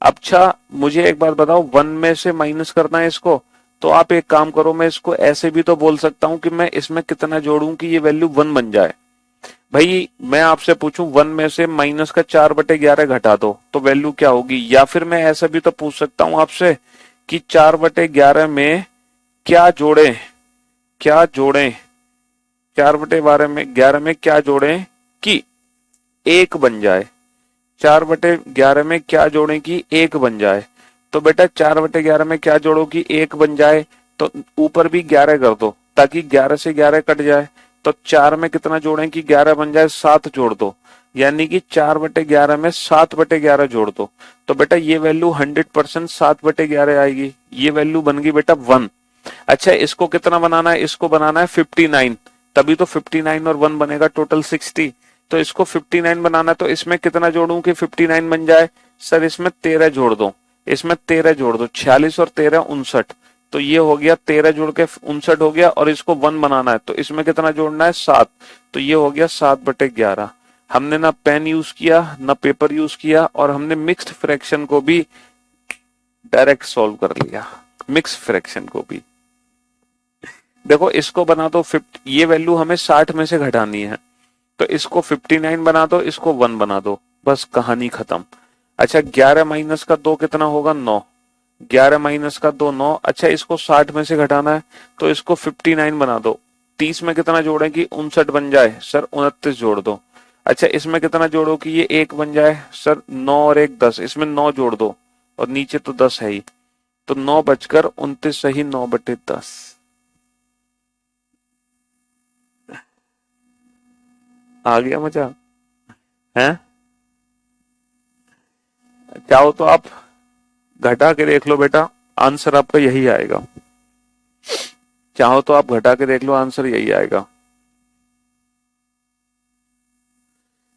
अच्छा मुझे एक बात बताओ, 1 में से माइनस करना है इसको, तो आप एक काम करो, मैं इसको ऐसे भी तो बोल सकता हूं कि मैं इसमें कितना जोड़ूं कि ये वैल्यू 1 बन जाए। भाई मैं आपसे पूछूं 1 में से माइनस का 4/11 घटा दो तो वैल्यू क्या होगी? या फिर मैं ऐसा भी तो पूछ सकता हूं आपसे कि 4/11 में क्या जोड़ें? क्या जोड़ें? 4/11 में क्या जोड़ें कि 1 बन जाए? 4/11 में क्या जोड़ें कि 1 बन जाए? तो बेटा 4/11 में क्या जोड़ो कि 1 बन जाए? तो ऊपर भी 11 कर दो ताकि 11 से 11 कट जाए। तो 4 में कितना जोड़ें कि 11 बन जाए? 7 जोड़ दो, यानी कि 4/11 में 7/11 जोड़ दो। तो बेटा ये वैल्यू 100% 7/11 आएगी। ये वैल्यू बन गई बेटा 1। अच्छा इसको कितना बनाना है? इसको बनाना है 59, तभी तो 59 और 1 बनेगा टोटल 60। तो इसको 59 बनाना, तो इसमें कितना जोड़ूं कि 59 बन जाए? सर इसमें 13 जोड़ दो, इसमें 13 जोड़ दो। 46 और 13 59, तो ये हो गया 13 जोड़ के 59 हो गया, और इसको 1 बनाना है तो इसमें कितना जोड़ना है? 7। तो ये हो गया 7/11। हमने ना पेन यूज किया ना पेपर यूज किया, और हमने मिक्स्ड फ्रैक्शन को भी डायरेक्ट सॉल्व कर लिया। मिक्स फ्रैक्शन को भी देखो, इसको बना दो 50, ये वैल्यू हमें 60 में से घटानी है, तो इसको 59 बना दो, इसको 1 बना दो, बस कहानी खत्म। अच्छा 11 माइनस का 2 कितना होगा? 9। 11 माइनस का 2 9। अच्छा इसको 60 में से घटाना है, तो इसको 59 बना दो। 30 में कितना जोड़े कि 59 बन जाए? सर 29 जोड़ दो। अच्छा इसमें कितना जोड़ो कि ये 1 बन जाए? सर 9 और 1 10, इसमें 9 जोड़ दो, और नीचे तो 10 है ही, तो 9 बचकर 29 सही 9/10। आ गया मजा है? चाहो तो आप घटा के देख लो बेटा, आंसर आपका यही आएगा। चाहो तो आप घटा के देख लो, आंसर यही आएगा।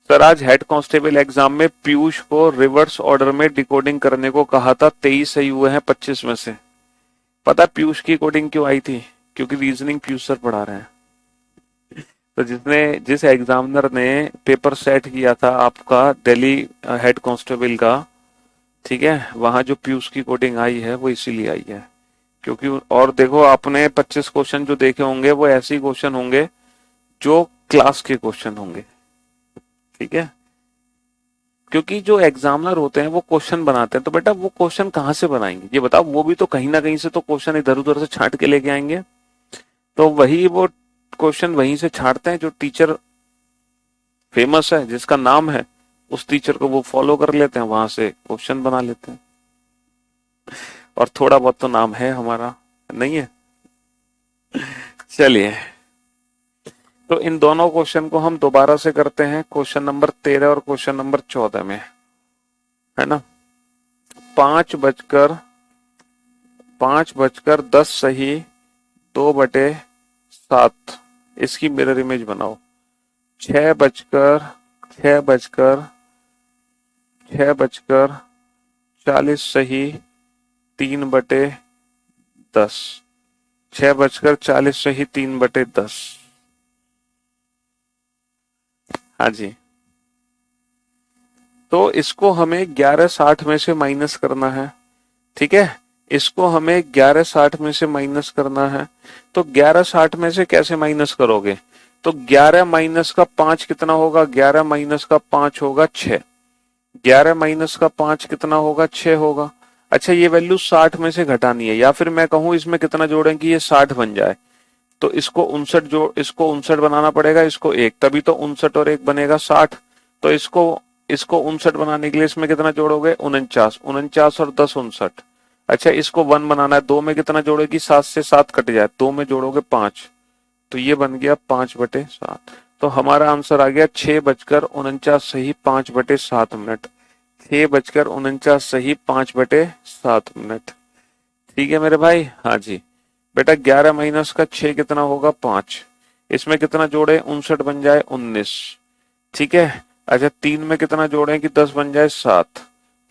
सर आज हेड कांस्टेबल एग्जाम में पीयूष को रिवर्स ऑर्डर में डिकोडिंग करने को कहा था, 23 सही हुए हैं 25 में से। पता पीयूष की कोडिंग क्यों आई थी? क्योंकि रीजनिंग पीयूष सर पढ़ा रहे हैं। तो जिस एग्जामिनर ने पेपर सेट किया था आपका दिल्ली हेड कांस्टेबल का, ठीक है, वहां जो पीयूष की कोडिंग आई है वो इसीलिए आई है। क्योंकि और देखो, आपने 25 क्वेश्चन जो देखे होंगे वो ऐसे क्वेश्चन होंगे जो क्लास के क्वेश्चन होंगे, ठीक है। क्योंकि जो एग्जामिनर होते हैं वो क्वेश्चन बनाते हैं, तो बेटा वो क्वेश्चन कहाँ से बनाएंगे ये बताओ? वो भी तो कहीं ना कहीं से तो क्वेश्चन इधर उधर से छांट के लेके आएंगे। तो वही वो क्वेश्चन वहीं से छांटते हैं, जो टीचर फेमस है, जिसका नाम है, उस टीचर को वो फॉलो कर लेते हैं, वहां से क्वेश्चन बना लेते हैं। और थोड़ा बहुत तो नाम है हमारा, नहीं है? चलिए, तो इन दोनों क्वेश्चन को हम दोबारा से करते हैं, क्वेश्चन नंबर 13 और क्वेश्चन नंबर 14 में, है ना। 5 बजकर 10 सही 2/7। इसकी मिरर इमेज बनाओ। 6 बजकर 40 सही 3/10। 6 बजकर 40 सही 3/10। हाँ जी। तो इसको हमें 11:60 में से माइनस करना है। ठीक है, इसको हमें 11:60 में से माइनस करना है। तो 11:60 में से कैसे माइनस करोगे? तो 11 माइनस का 5 कितना होगा? 11 माइनस का 5 होगा 6। 11 माइनस का 5 कितना होगा? 6 होगा। अच्छा, ये वैल्यू 60 में से घटानी है, या फिर मैं कहूं इसमें कितना जोड़ें कि ये 60 बन जाए। तो इसको 59 बनाना पड़ेगा, इसको 1, तभी तो 59 और 1 बनेगा 60। तो इसको इसको 59 बनाने के लिए इसमें कितना जोड़ोगे? 49। 49 और 10 59। अच्छा, इसको 1 बनाना है, 2 में कितना जोड़ेगी? 7 से 7 कट जाए, 2 में जोड़ोगे 5। तो ये बन गया 5/7। तो हमारा आंसर आ गया 6 बजकर 49 सही 5/7 मिनट। 6 बजकर 49 सही 5/7 मिनट। ठीक है मेरे भाई। हाँ जी बेटा, 11 माइनस का 6 कितना होगा? 5। इसमें कितना जोड़े? 59 बन जाए 19। ठीक है। अच्छा, 3 में कितना जोड़े कि 10 बन जाए 7।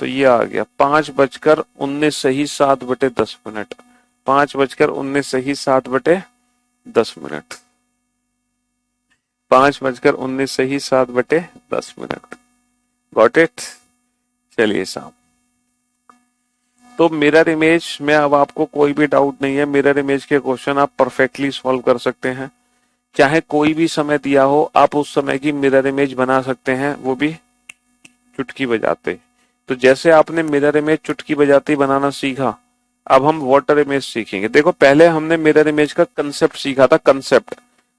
तो ये आ गया 5 बजकर 19 सही 7/10 मिनट। 5 बजकर 19 सही 7/10 मिनट। 5 बजकर 19 सही 7/10 मिनट। Got it? चलिए साहब, तो मिरर इमेज में अब आपको कोई भी डाउट नहीं है। मिरर इमेज के क्वेश्चन आप परफेक्टली सॉल्व कर सकते हैं। चाहे कोई भी समय दिया हो, आप उस समय की मिरर इमेज बना सकते हैं, वो भी चुटकी बजाते। तो जैसे आपने मिरर इमेज चुटकी बजाते बनाना सीखा, अब हम वाटर इमेज सीखेंगे। देखो, पहले हमने मिरर इमेज का कंसेप्ट सीखा था। कंसेप्ट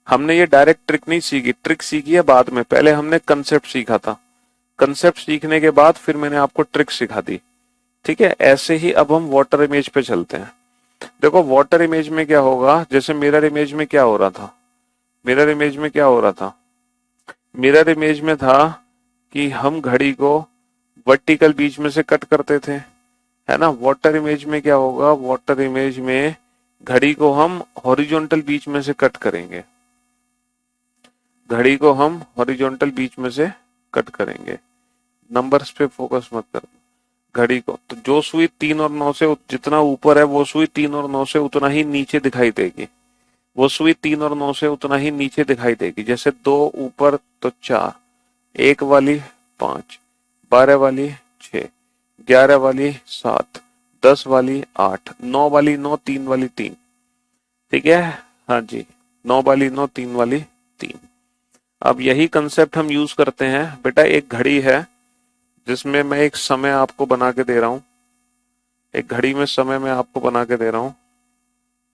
हमने ये डायरेक्ट ट्रिक नहीं सीखी, ट्रिक सीखी है बाद में। पहले हमने कंसेप्ट सीखा था। कंसेप्ट सीखने के बाद फिर मैंने आपको ट्रिक सिखा दी। ठीक है, ऐसे ही अब हम वाटर इमेज पे चलते हैं। देखो, वाटर इमेज में क्या होगा, जैसे मिरर इमेज में क्या हो रहा था? मिरर इमेज में क्या हो रहा था? मिरर इमेज में था कि हम घड़ी को वर्टिकल बीच में से कट करते थे, है ना। वाटर इमेज में क्या होगा? वाटर इमेज में घड़ी को हम हॉरिजॉन्टल बीच में से कट करेंगे। घड़ी को हम हॉरिजॉन्टल बीच में से कट करेंगे। नंबर्स पे फोकस मत कर। घड़ी को तो जो सुई 3 और 9 से जितना ऊपर है, वो सुई 3 और 9 से उतना ही नीचे दिखाई देगी। वो सुई 3 और 9 से उतना ही नीचे दिखाई देगी। जैसे 2 ऊपर तो 4, 1 वाली 5, 12 वाली 6, 11 वाली 7, 10 वाली 8, 9 वाली 9, 3 वाली 3। ठीक है। हाँ जी, 9 वाली 9, 3 वाली 3। अब यही कंसेप्ट हम यूज करते हैं बेटा। एक घड़ी है जिसमें मैं एक समय आपको बना के दे रहा हूं। एक घड़ी में समय मैं आपको बना के दे रहा हूं।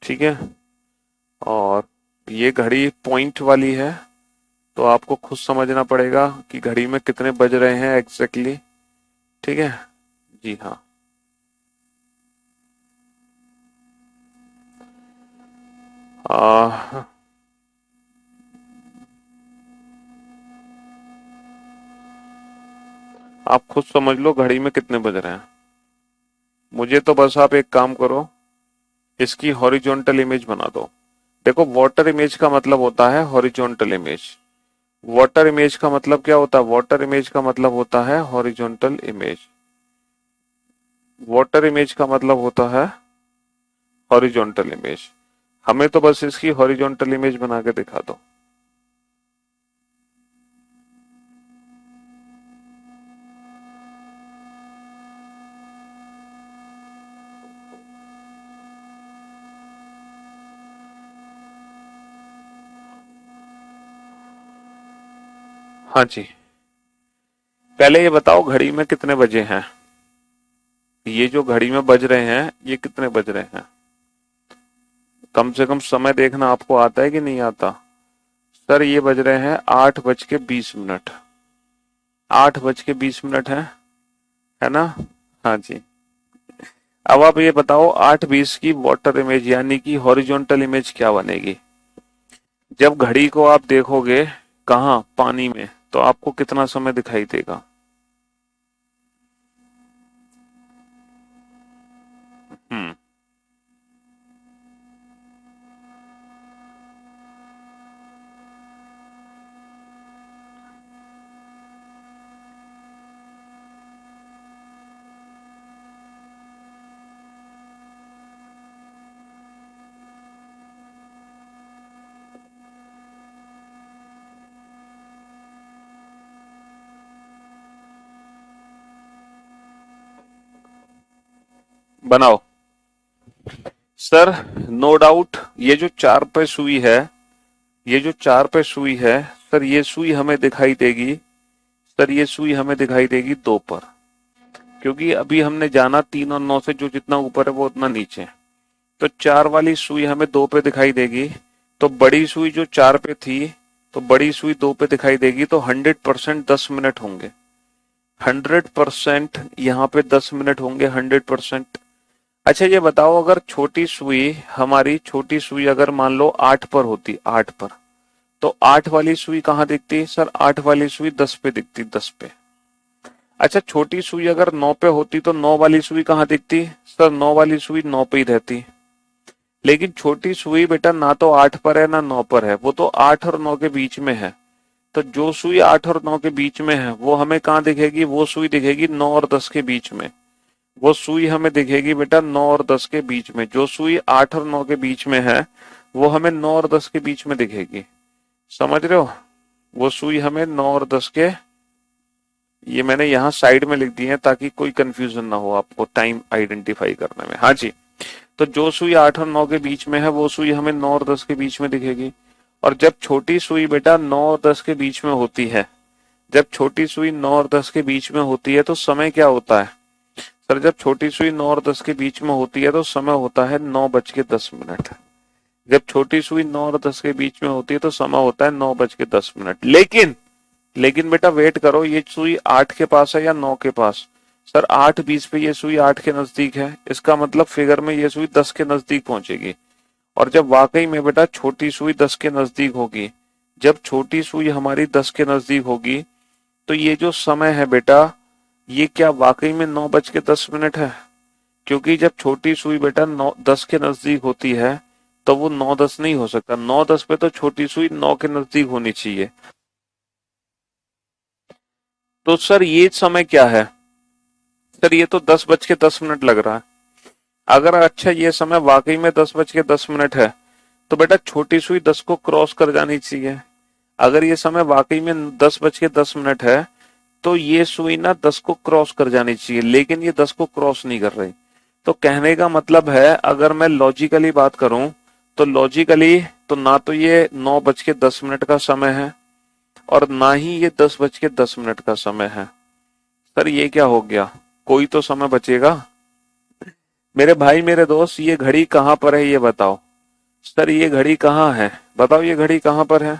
ठीक है। और ये घड़ी पॉइंट वाली है, तो आपको खुद समझना पड़ेगा कि घड़ी में कितने बज रहे हैं एग्जैक्टली। ठीक है जी। हाँ, आ, आप खुद समझ लो घड़ी में कितने बज रहे हैं। मुझे तो बस आप एक काम करो, इसकी हॉरिजॉन्टल इमेज बना दो। देखो, वाटर इमेज का मतलब होता है हॉरिजॉन्टल इमेज। वाटर इमेज का मतलब क्या होता है? वाटर इमेज का मतलब होता है हॉरिजॉन्टल इमेज। वाटर इमेज का मतलब होता है हॉरिजॉन्टल इमेज। हमें तो बस इसकी हॉरिजॉन्टल इमेज बना के दिखा दो। हाँ जी, पहले ये बताओ घड़ी में कितने बजे हैं? ये जो घड़ी में बज रहे हैं, ये कितने बज रहे हैं? कम से कम समय देखना आपको आता है कि नहीं आता? सर, ये बज रहे हैं 8:20। 8:20 है ना। हाँ जी। अब आप ये बताओ 8:20 की वाटर इमेज यानी कि हॉरिजॉन्टल इमेज क्या बनेगी? जब घड़ी को आप देखोगे कहाँ? पानी में, तो आपको कितना समय दिखाई देगा? हम्म बनाओ। सर नो डाउट ये जो 4 पे सुई है, ये जो 4 पे सुई है सर, ये सुई हमें दिखाई देगी, सर ये सुई हमें दिखाई देगी 2 पर, क्योंकि अभी हमने जाना 3 और 9 से जो जितना ऊपर है वो उतना नीचे है। तो 4 वाली सुई हमें 2 पे दिखाई देगी, तो बड़ी सुई जो 4 पे थी, तो बड़ी सुई 2 पे दिखाई देगी, तो 100% 10 मिनट होंगे। 100% यहाँ पे 10 मिनट होंगे, 100%। अच्छा ये बताओ, अगर छोटी सुई हमारी, छोटी सुई अगर मान लो 8 पर होती, 8 पर, तो 8 वाली सुई कहाँ दिखती सर? 8 वाली सुई 10 पे दिखती, 10 पे। अच्छा छोटी सुई अगर 9 पे होती तो 9 वाली सुई कहाँ दिखती सर? 9 वाली सुई 9 पे ही रहती। लेकिन छोटी सुई बेटा ना तो 8 पर है ना 9 पर है, वो तो 8 और 9 के बीच में है। तो जो सुई 8 और 9 के बीच में है वो हमें कहाँ दिखेगी? वो सुई दिखेगी 9 और 10 के बीच में। वो सुई हमें दिखेगी बेटा 9 और 10 के बीच में। जो सुई 8 और 9 के बीच में है वो हमें 9 और 10 के बीच में दिखेगी। समझ रहे हो? वो सुई हमें 9 और 10 के, ये मैंने यहाँ साइड में लिख दी है ताकि कोई कंफ्यूजन ना हो आपको टाइम आइडेंटिफाई करने में। हाँ जी, तो जो सुई 8 और 9 के बीच में है वो सुई हमें 9 और 10 के बीच में दिखेगी। और जब छोटी सुई बेटा 9 और 10 के बीच में होती है, जब छोटी सुई 9 और 10 के बीच में होती है तो समय क्या होता है सर? जब छोटी सुई 9 और 10 के बीच में होती है तो समय होता है 9:10। जब छोटी सुई 9 और 10 के बीच में होती है तो समय होता है 9:10। लेकिन बेटा वेट करो, ये सुई 8 के पास है या 9 के पास? सर 8:20 पे ये सुई 8 के नजदीक है, इसका मतलब फिगर में ये सुई 10 के नजदीक पहुंचेगी। और जब वाकई में बेटा छोटी सुई 10 के नजदीक होगी, जब छोटी सुई हमारी 10 के नजदीक होगी, तो ये जो समय है बेटा, ये क्या वाकई में 9:10 है? क्योंकि जब छोटी सुई बेटा 9-10 के नजदीक होती है तो वो 9-10 नहीं हो सकता। 9-10 पे तो छोटी सुई 9 के नजदीक होनी चाहिए। तो सर ये समय क्या है सर? ये तो 10:10 लग रहा है। अगर अच्छा ये समय वाकई में 10:10 है तो बेटा छोटी सुई 10 को क्रॉस कर जानी चाहिए। अगर ये समय वाकई में 10:10 है तो ये सुई ना 10 को क्रॉस कर जानी चाहिए, लेकिन ये 10 को क्रॉस नहीं कर रही। तो कहने का मतलब है, अगर मैं लॉजिकली बात करूं तो लॉजिकली तो ना तो ये 9:10 का समय है और ना ही ये 10:10 का समय है। सर ये क्या हो गया? कोई तो समय बचेगा। मेरे भाई मेरे दोस्त, ये घड़ी कहाँ पर है ये बताओ। सर ये घड़ी कहाँ है? बताओ ये घड़ी कहाँ पर है?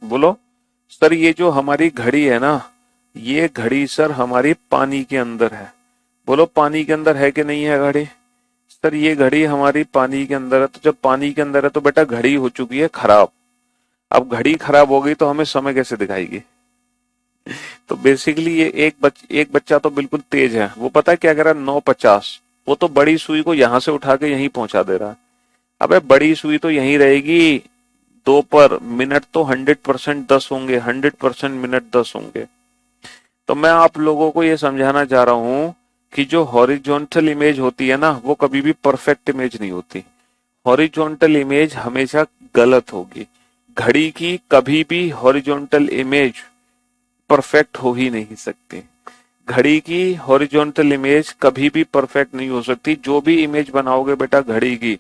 बोलो। सर ये जो हमारी घड़ी है ना, ये घड़ी सर हमारी पानी के अंदर है। बोलो पानी के अंदर है कि नहीं है घड़ी? सर ये घड़ी हमारी पानी के अंदर है। तो जब पानी के अंदर है तो बेटा घड़ी हो चुकी है खराब। अब घड़ी खराब हो गई तो हमें समय कैसे दिखाएगी? तो बेसिकली ये एक बच्चा तो बिल्कुल तेज है, वो पता है क्या कह रहा है? 9:50। वो तो बड़ी सुई को यहां से उठा के यहीं पहुंचा दे रहा है। अबे बड़ी सुई तो यहीं रहेगी 2 पर, मिनट तो 100% 10 होंगे, 100% मिनट 10 होंगे। तो मैं आप लोगों को ये समझाना चाह रहा हूं कि जो हॉरिजॉन्टल इमेज होती है ना, वो कभी भी परफेक्ट इमेज नहीं होती। हॉरिजॉन्टल इमेज हमेशा गलत होगी। घड़ी की कभी भी हॉरिजॉन्टल इमेज परफेक्ट हो ही नहीं सकती। घड़ी की हॉरिजॉन्टल इमेज कभी भी परफेक्ट नहीं हो सकती। जो भी इमेज बनाओगे बेटा घड़ी की,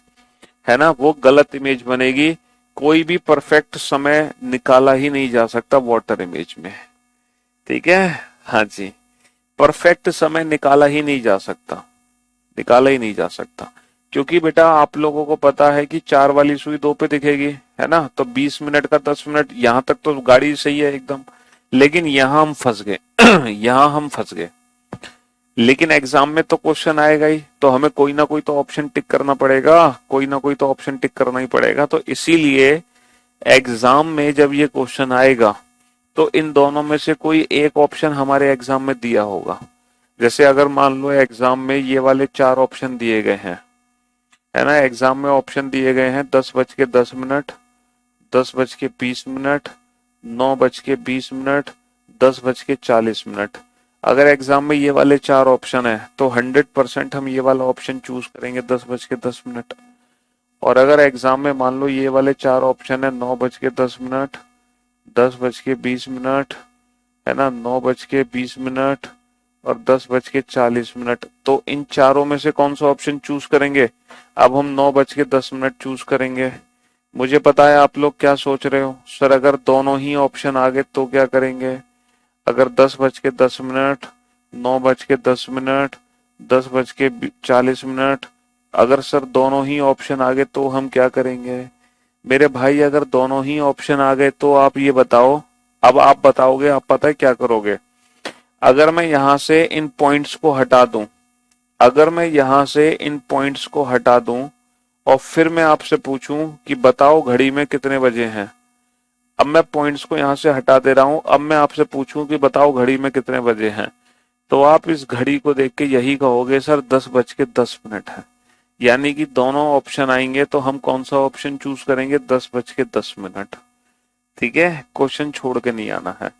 है ना, वो गलत इमेज बनेगी। कोई भी परफेक्ट समय निकाला ही नहीं जा सकता वाटर इमेज में। ठीक है? हाँ जी, परफेक्ट समय निकाला ही नहीं जा सकता, निकाला ही नहीं जा सकता। क्योंकि बेटा आप लोगों को पता है कि 4 वाली सुई 2 पे दिखेगी, है ना, तो 20 मिनट का 10 मिनट, यहां तक तो गाड़ी सही है एकदम। लेकिन यहां हम फंस गए यहां हम फंस गए। लेकिन एग्जाम में तो क्वेश्चन आएगा ही, तो हमें कोई ना कोई तो ऑप्शन टिक करना पड़ेगा, कोई ना कोई तो ऑप्शन टिक करना ही पड़ेगा। तो इसीलिए एग्जाम में जब ये क्वेश्चन आएगा तो इन दोनों में से कोई एक ऑप्शन हमारे एग्जाम में दिया होगा। जैसे अगर मान लो एग्जाम में ये वाले 4 ऑप्शन दिए गए हैं, है ना, एग्जाम में ऑप्शन दिए गए हैं 10:10, 10:20, 9:20, 10:40। अगर एग्जाम में ये वाले 4 ऑप्शन है तो 100% हम ये वाला ऑप्शन चूज करेंगे 10:10। और अगर एग्जाम में मान लो ये वाले 4 ऑप्शन है 9:10, 10:20, है ना, 9:20, और 10:40। तो इन चारों में से कौन सा ऑप्शन चूज करेंगे? अब हम 9:10 चूज करेंगे। मुझे पता है आप लोग क्या सोच रहे हो, सर अगर दोनों ही ऑप्शन आ गए तो क्या करेंगे? अगर 10:10, 9:10, 10:40, अगर सर दोनों ही ऑप्शन आ गए तो हम क्या करेंगे? मेरे भाई अगर दोनों ही ऑप्शन आ गए तो आप ये बताओ, अब आप बताओगे, आप पता है क्या करोगे? अगर मैं यहां से इन पॉइंट्स को हटा दूं, अगर मैं यहां से इन पॉइंट्स को हटा दूं और फिर मैं आपसे पूछूं कि बताओ घड़ी में कितने बजे हैं, अब मैं पॉइंट्स को यहां से हटा दे रहा हूं, अब मैं आपसे पूछूं कि बताओ घड़ी में कितने बजे हैं, तो आप इस घड़ी को देख के यही कहोगे सर 10:10 है। यानी कि दोनों ऑप्शन आएंगे तो हम कौन सा ऑप्शन चूज करेंगे? 10:10। ठीक है, क्वेश्चन छोड़ के नहीं आना है।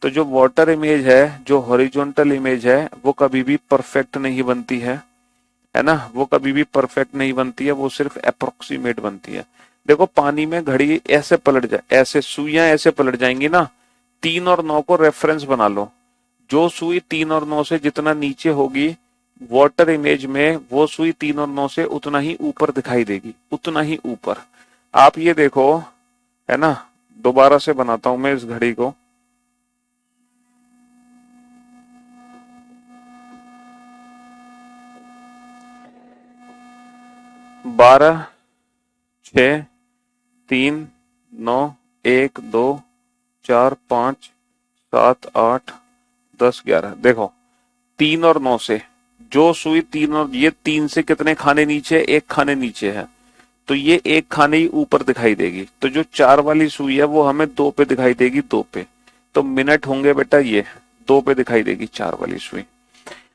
तो जो वाटर इमेज है, जो हॉरिजॉन्टल इमेज है, वो कभी भी परफेक्ट नहीं बनती है ना, वो कभी भी परफेक्ट नहीं बनती है, वो सिर्फ अप्रोक्सीमेट बनती है। देखो पानी में घड़ी ऐसे पलट जाए, ऐसे सुइयां ऐसे पलट जाएंगी ना, 3 और 9 को रेफरेंस बना लो। जो सुई 3 और 9 से जितना नीचे होगी वाटर इमेज में, वो सुई 3 और 9 से उतना ही ऊपर दिखाई देगी, उतना ही ऊपर। आप ये देखो, है ना, दोबारा से बनाता हूं मैं इस घड़ी को। 12, 6, 3, 9, 1, 2, 4, 5, 7, 8, 10, 11। देखो 3 और 9 से जो सुई तीन, और ये 3 से कितने खाने नीचे? एक खाने नीचे है, तो ये एक खाने ही ऊपर दिखाई देगी। तो जो 4 वाली सुई है वो हमें 2 पे दिखाई देगी, 2 पे। तो मिनट होंगे बेटा ये 2 पे दिखाई देगी 4 वाली सुई।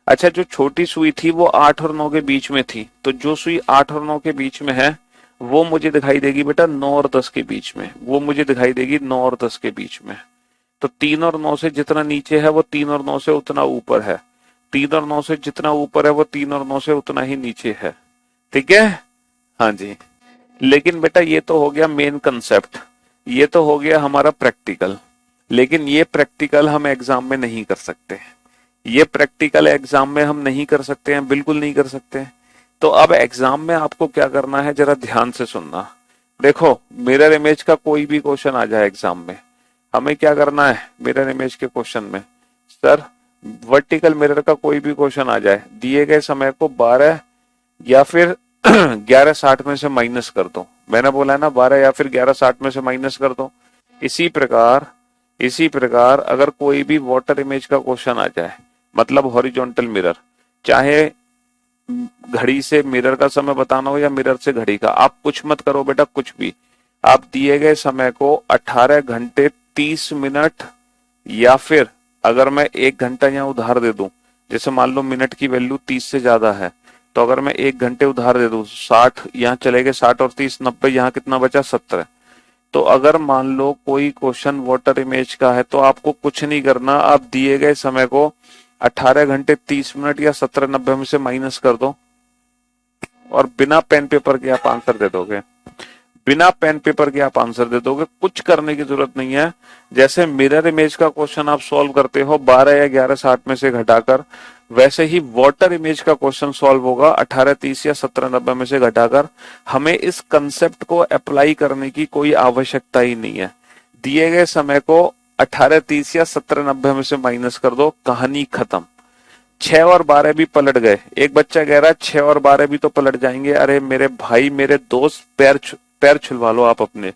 अच्छा, जो छोटी सुई थी वो 8 और 9 के बीच में थी, तो जो सुई 8 और 9 के बीच में है वो मुझे दिखाई देगी बेटा 9 और 10 के बीच में, वो मुझे दिखाई देगी 9 और 10 के बीच में। तो 3 और 9 से जितना नीचे है वो 3 और 9 से उतना ऊपर है, 3 और 9 से जितना ऊपर है वो 3 और 9 से उतना ही नीचे है। ठीक है, हाँ जी। लेकिन बेटा ये तो हो गया मेन कंसेप्ट, ये तो हो गया हमारा प्रैक्टिकल। लेकिन ये प्रैक्टिकल हम एग्जाम में नहीं कर सकते, ये प्रैक्टिकल एग्जाम में हम नहीं कर सकते हैं, बिल्कुल नहीं कर सकते। तो अब एग्जाम में आपको क्या करना है, जरा ध्यान से सुनना। देखो मिरर इमेज का कोई भी क्वेश्चन आ जाए एग्जाम में, हमें क्या करना है? मिरर इमेज के क्वेश्चन में सर वर्टिकल मिरर का कोई भी क्वेश्चन आ जाए, दिए गए समय को 12 या फिर 11:60 में से माइनस कर दो। मैंने बोला है ना 12 या फिर 11:60 में से माइनस कर दो। इसी प्रकार, इसी प्रकार अगर कोई भी वाटर इमेज का क्वेश्चन आ जाए, मतलब हॉरिजॉन्टल मिरर, चाहे घड़ी से मिरर का समय बताना हो या मिरर से घड़ी का, आप कुछ मत करो बेटा, कुछ भी। आप दिए गए समय को 18 घंटे 30 मिनट, या फिर अगर मैं 1 घंटा यहाँ उधार दे दूं, जैसे मान लो मिनट की वैल्यू 30 से ज्यादा है, तो अगर मैं 1 घंटे उधार दे दूं, 60 यहाँ चले गए, 60 और 30 90, यहाँ कितना बचा? 17। तो अगर मान लो कोई क्वेश्चन वाटर इमेज का है तो आपको कुछ नहीं करना, आप दिए गए समय को 18 घंटे 30 मिनट या 17:90 में से माइनस कर दो और बिना पेन पेपर के आप आंसर दे दोगे, बिना पेन पेपर के आप आंसर दे दोगे, कुछ करने की जरूरत नहीं है। जैसे मिरर इमेज का क्वेश्चन आप सॉल्व करते हो 12 या 11:60 में से घटाकर, वैसे ही वाटर इमेज का क्वेश्चन सॉल्व होगा 18:30 या 17:90 में से घटाकर। हमें इस कंसेप्ट को अप्लाई करने की कोई आवश्यकता ही नहीं है। दिए गए समय को 18:30 या 17:90 में से माइनस कर दो, कहानी खत्म। 6 और 12 भी पलट गए। एक बच्चा कह रहा है 6 और 12 भी तो पलट जाएंगे। अरे मेरे भाई, मेरे दोस्त, पैर छुलवा लो आप अपने।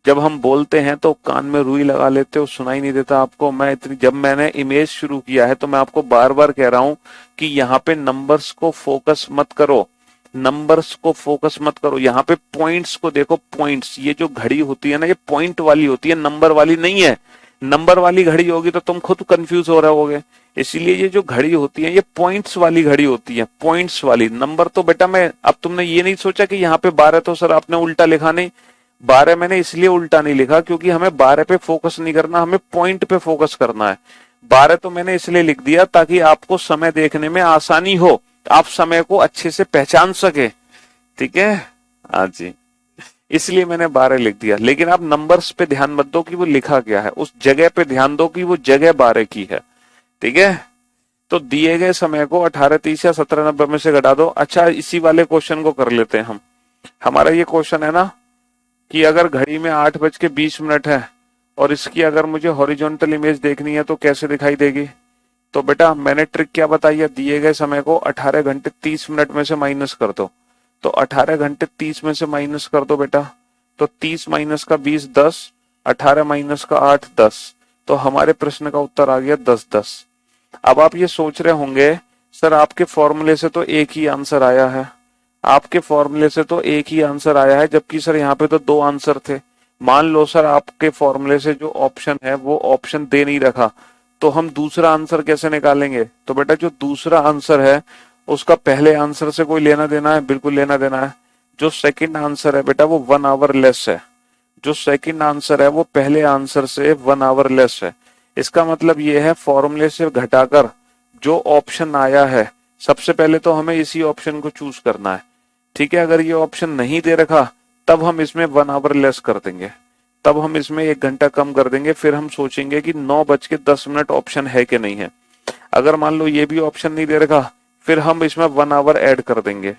जब हम बोलते हैं तो कान में रुई लगा लेते हो, सुनाई नहीं देता आपको? मैं इतनी, जब मैंने इमेज शुरू किया है तो मैं आपको बार बार कह रहा हूं कि यहाँ पे नंबर्स को फोकस मत करो, नंबर्स को फोकस मत करो, यहाँ पे पॉइंट्स को देखो। पॉइंट्स, ये जो घड़ी होती है ना, ये पॉइंट वाली होती है, नंबर वाली नहीं है। नंबर वाली घड़ी होगी तो तुम खुद कंफ्यूज हो रहे होगे। इसलिए ये जो घड़ी होती है ये पॉइंट्स वाली घड़ी होती है, पॉइंट्स वाली। नंबर तो बेटा, मैं, अब तुमने ये नहीं सोचा कि यहाँ पे 12 तो सर आपने उल्टा लिखा नहीं। 12 मैंने इसलिए उल्टा नहीं लिखा क्योंकि हमें 12 पे फोकस नहीं करना, हमें पॉइंट पे फोकस करना है। 12 तो मैंने इसलिए लिख दिया ताकि आपको समय देखने में आसानी हो, आप समय को अच्छे से पहचान सके। ठीक है, हाँ जी, इसलिए मैंने 12 लिख दिया। लेकिन आप नंबर्स पे ध्यान मत दो कि वो लिखा क्या है, उस जगह पे ध्यान दो कि वो जगह 12 की है। ठीक है, तो दिए गए समय को 18:30 या 17:90 में से घटा दो। अच्छा, इसी वाले क्वेश्चन को कर लेते हैं हम। हमारा ये क्वेश्चन है ना कि अगर घड़ी में 8:20 है और इसकी अगर मुझे हॉरिजॉन्टल इमेज देखनी है तो कैसे दिखाई देगी। तो बेटा मैंने ट्रिक क्या बताई है, दिए गए समय को 18 घंटे 30 मिनट में से माइनस कर दो। तो 18 घंटे 30 में से माइनस कर दो बेटा, तो 30 माइनस का 20 10, 18 माइनस का 8 10। तो हमारे प्रश्न का उत्तर आ गया 10 10। अब आप ये सोच रहे होंगे सर आपके फॉर्मूले से तो एक ही आंसर आया है, आपके फॉर्मूले से तो एक ही आंसर आया है, जबकि सर यहाँ पे तो दो आंसर थे। मान लो सर आपके फॉर्मूले से जो ऑप्शन है वो ऑप्शन दे नहीं रखा, तो हम दूसरा आंसर कैसे निकालेंगे। तो बेटा जो दूसरा आंसर है उसका पहले आंसर से कोई लेना देना है, बिल्कुल लेना देना है। जो सेकंड आंसर है बेटा वो 1 आवर लेस है, जो सेकंड आंसर है वो पहले आंसर से 1 आवर लेस है। इसका मतलब ये है फॉर्मूले से घटाकर जो ऑप्शन आया है सबसे पहले तो हमें इसी ऑप्शन को चूज करना है। ठीक है, अगर ये ऑप्शन नहीं दे रखा तब हम इसमें 1 आवर लेस कर देंगे, तब हम इसमें 1 घंटा कम कर देंगे, फिर हम सोचेंगे कि 9:10 ऑप्शन है कि नहीं है। अगर मान लो ये भी ऑप्शन नहीं दे रखा फिर हम इसमें 1 आवर ऐड कर देंगे,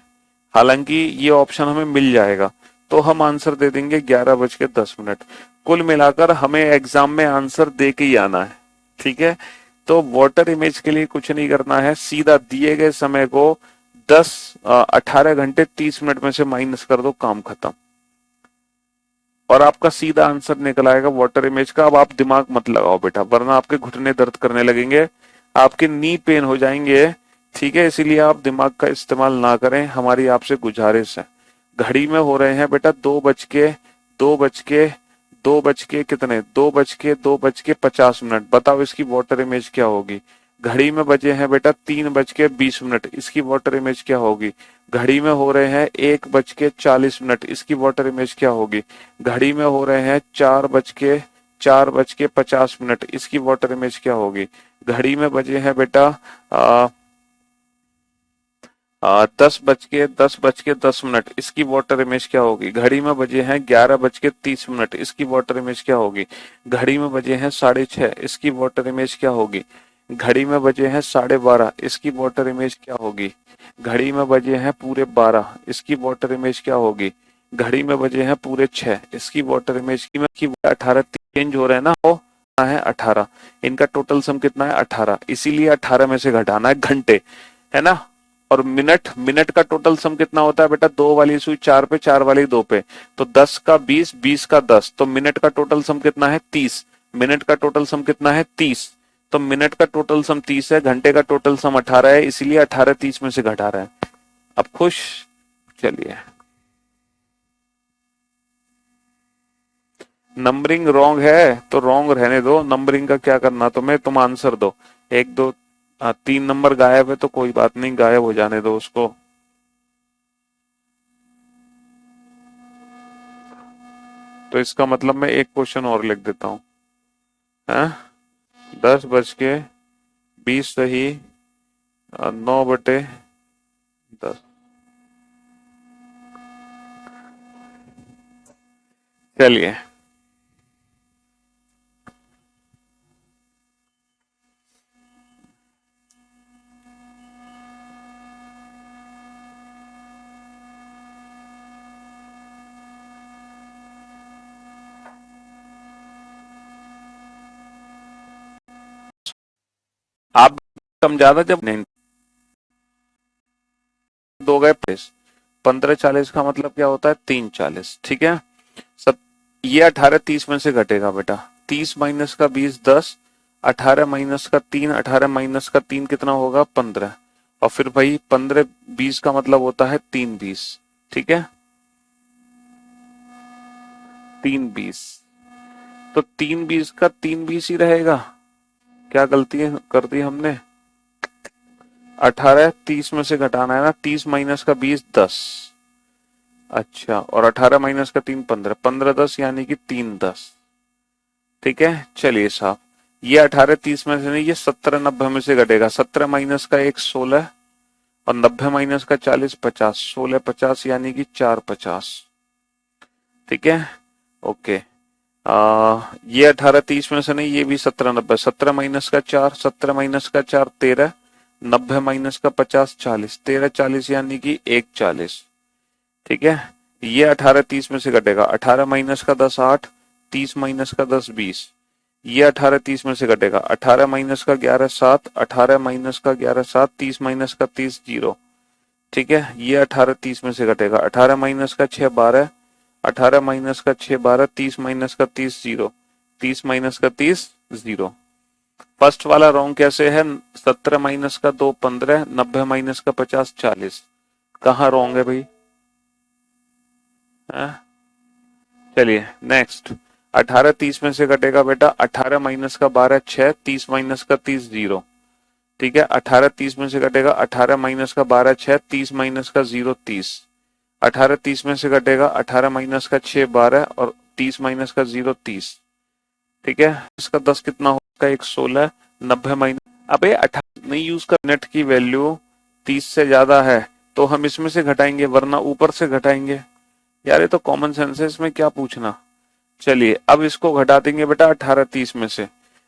हालांकि ये ऑप्शन हमें मिल जाएगा, तो हम आंसर दे देंगे 11:10। कुल मिलाकर हमें एग्जाम में आंसर दे के ही आना है। ठीक है, तो वाटर इमेज के लिए कुछ नहीं करना है, सीधा दिए गए समय को 18 घंटे 30 मिनट में से माइनस कर दो, काम खत्म। और आपका सीधा आंसर निकल आएगा वाटर इमेज का। अब आप दिमाग मत लगाओ बेटा, वरना आपके घुटने दर्द करने लगेंगे, आपके नी पेन हो जाएंगे। ठीक है, इसीलिए आप दिमाग का इस्तेमाल ना करें, हमारी आपसे गुजारिश है। घड़ी में हो रहे हैं बेटा 2 बज के कितने, 2 बज के 50 मिनट। बताओ इसकी वाटर इमेज क्या होगी। घड़ी में बजे हैं बेटा 3:20, इसकी वाटर इमेज क्या होगी। घड़ी में हो रहे हैं 1:40, इसकी वाटर इमेज क्या होगी। घड़ी में हो रहे हैं 4:50, इसकी वाटर इमेज क्या होगी। घड़ी में बजे हैं बेटा 10:10, इसकी वाटर इमेज क्या होगी। घड़ी में बजे हैं 11:30, इसकी वाटर इमेज क्या होगी। घड़ी में बजे हैं 6:30, इसकी वाटर इमेज क्या होगी। घड़ी में बजे हैं 12:30, इसकी वाटर इमेज क्या होगी। घड़ी में बजे हैं पूरे 12, इसकी वाटर इमेज क्या होगी। घड़ी में बजे हैं पूरे 6, इसकी वाटर इमेज की 18 चेंज हो रहे हैं ना, हो है 18, इनका टोटल सम कितना है 18, इसीलिए 18 में से घटाना है घंटे, है ना। और मिनट, मिनट का टोटल सम कितना होता है बेटा, 2 वाली सुई 4 पे, 4 वाली 2 पे, तो 10 का 20, 20 का 10, तो मिनट का टोटल सम कितना है 30। मिनट का टोटल सम कितना है 30, तो मिनट का टोटल सम 30 है, घंटे का टोटल सम 18 है, इसीलिए 18 30 में से घटा रहे हैं। अब खुश। चलिए, नंबरिंग रॉन्ग है तो रॉन्ग रहने दो, नंबरिंग का क्या करना तुम्हें, तुम आंसर दो। 1 2 3 नंबर गायब है तो कोई बात नहीं, गायब हो जाने दो उसको। तो इसका मतलब मैं एक क्वेश्चन और लिख देता हूं, है 10:20 सही, 9/10। चलिए, आप समझा जब नहीं 2 गए 15:40 का मतलब क्या होता है 3:40। ठीक है, सब ये 18 30 में से घटेगा बेटा, 30 माइनस का 20 10, 18 माइनस का 3, 18 माइनस का 3 कितना होगा 15, और फिर भाई 15 20 का मतलब होता है 3:20। ठीक है, 3:20, तो 3:20 का 3:20 ही रहेगा। क्या गलती कर दी हमने, 18 30 में से घटाना है ना, 30 माइनस का 20 10, अच्छा, और 18 माइनस का 3 15, 15 10 यानी कि 3 10। ठीक है, चलिए साहब, ये 18 30 में से नहीं, ये 17 90 में से घटेगा। 17 माइनस का 1 16, और 90 माइनस का 40 50, 16 50 यानी कि 4 50। ठीक है, ओके। ये 18 30 में से नहीं, ये भी 17 90, 17 माइनस का 4, 17 माइनस का 4 13, 90 माइनस का 50 40, 13 40 यानी कि 1 40। ठीक है, ये 18 30 में से घटेगा, 18 माइनस का 10 8, 30 माइनस का 10 20। ये 18 30 में से घटेगा, 18 माइनस का 11 7, 18 माइनस का 11 7, 30 माइनस का 30 0। ठीक है, ये 18 30 में से घटेगा, 18 माइनस का 6 12, 18 माइनस का 6 12, 30 माइनस का 30 0, 30 माइनस का 30 0। फर्स्ट वाला रॉन्ग कैसे है? 17 माइनस का 2 15, 90 माइनस का 50 40। कहाँ रॉन्ग है भाई? चलिए नेक्स्ट, 18 30 में से घटेगा बेटा, 18 माइनस का 12 6, 30 माइनस का 30 0। ठीक है, 18 30 में से घटेगा, 18 माइनस का 12 6, 30 माइनस का 0 30। 18 30 में से घटेगा, 18 माइनस का 6 12 और 30 माइनस का 0 30। ठीक है, इसका 10 कितना होगा? 1 16। 90 माइनस, अबे 18 नहीं यूज कर, नेट की वैल्यू 30 से ज्यादा है तो हम इसमें से घटाएंगे, वरना ऊपर से घटाएंगे। यार ये तो कॉमन सेंस है, इसमें क्या पूछना। चलिए अब इसको घटा देंगे बेटा 18 30 में से।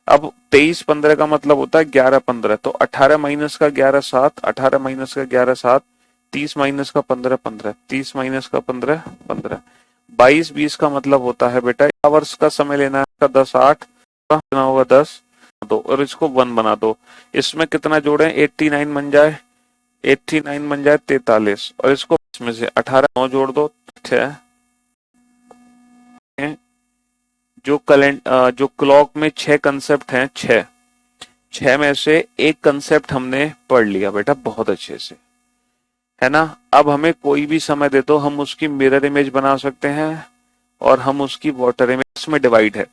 अब 23 15 का मतलब होता है 11 15, तो 18 माइनस का 11 7, 18 माइनस का 11 7, 30 माइनस का 15 15, 30 माइनस का 15 15। 22 20 का मतलब होता है बेटा आवर्स का समय लेना है, 10 8 कितना होगा 10 दो, और इसको 1 बना दो। इसमें कितना जोड़े? 89 बन जाए, 89 बन जाए 43, और इसको इसमें से 18 9 जोड़ दो 6। जो क्लॉक में 6 कंसेप्ट हैं, 6 में से एक कंसेप्ट हमने पढ़ लिया बेटा बहुत अच्छे से, है ना। अब हमें कोई भी समय दे दो, हम उसकी मिरर इमेज बना सकते हैं और हम उसकी वाटर इमेज में डिवाइड है।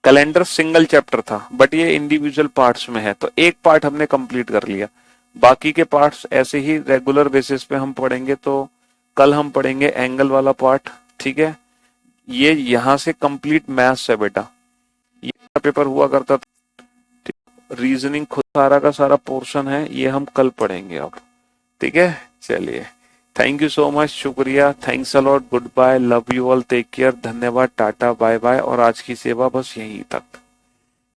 कैलेंडर सिंगल चैप्टर था बट ये इंडिविजुअल पार्ट्स में है, तो एक पार्ट हमने कंप्लीट कर लिया, बाकी के पार्ट्स ऐसे ही रेगुलर बेसिस पे हम पढ़ेंगे। तो कल हम पढ़ेंगे एंगल वाला पार्ट। ठीक है, ये यहां से कंप्लीट मैथ्स है बेटा, ये पेपर हुआ करता था। रीजनिंग खुद सारा का सारा पोर्शन है, ये हम कल पढ़ेंगे अब। ठीक है, चलिए थैंक यू सो मच, शुक्रिया, thanks a lot, good bye, love you all, take care, धन्यवाद, टाटा बाय बाय, और आज की सेवा बस यहीं तक।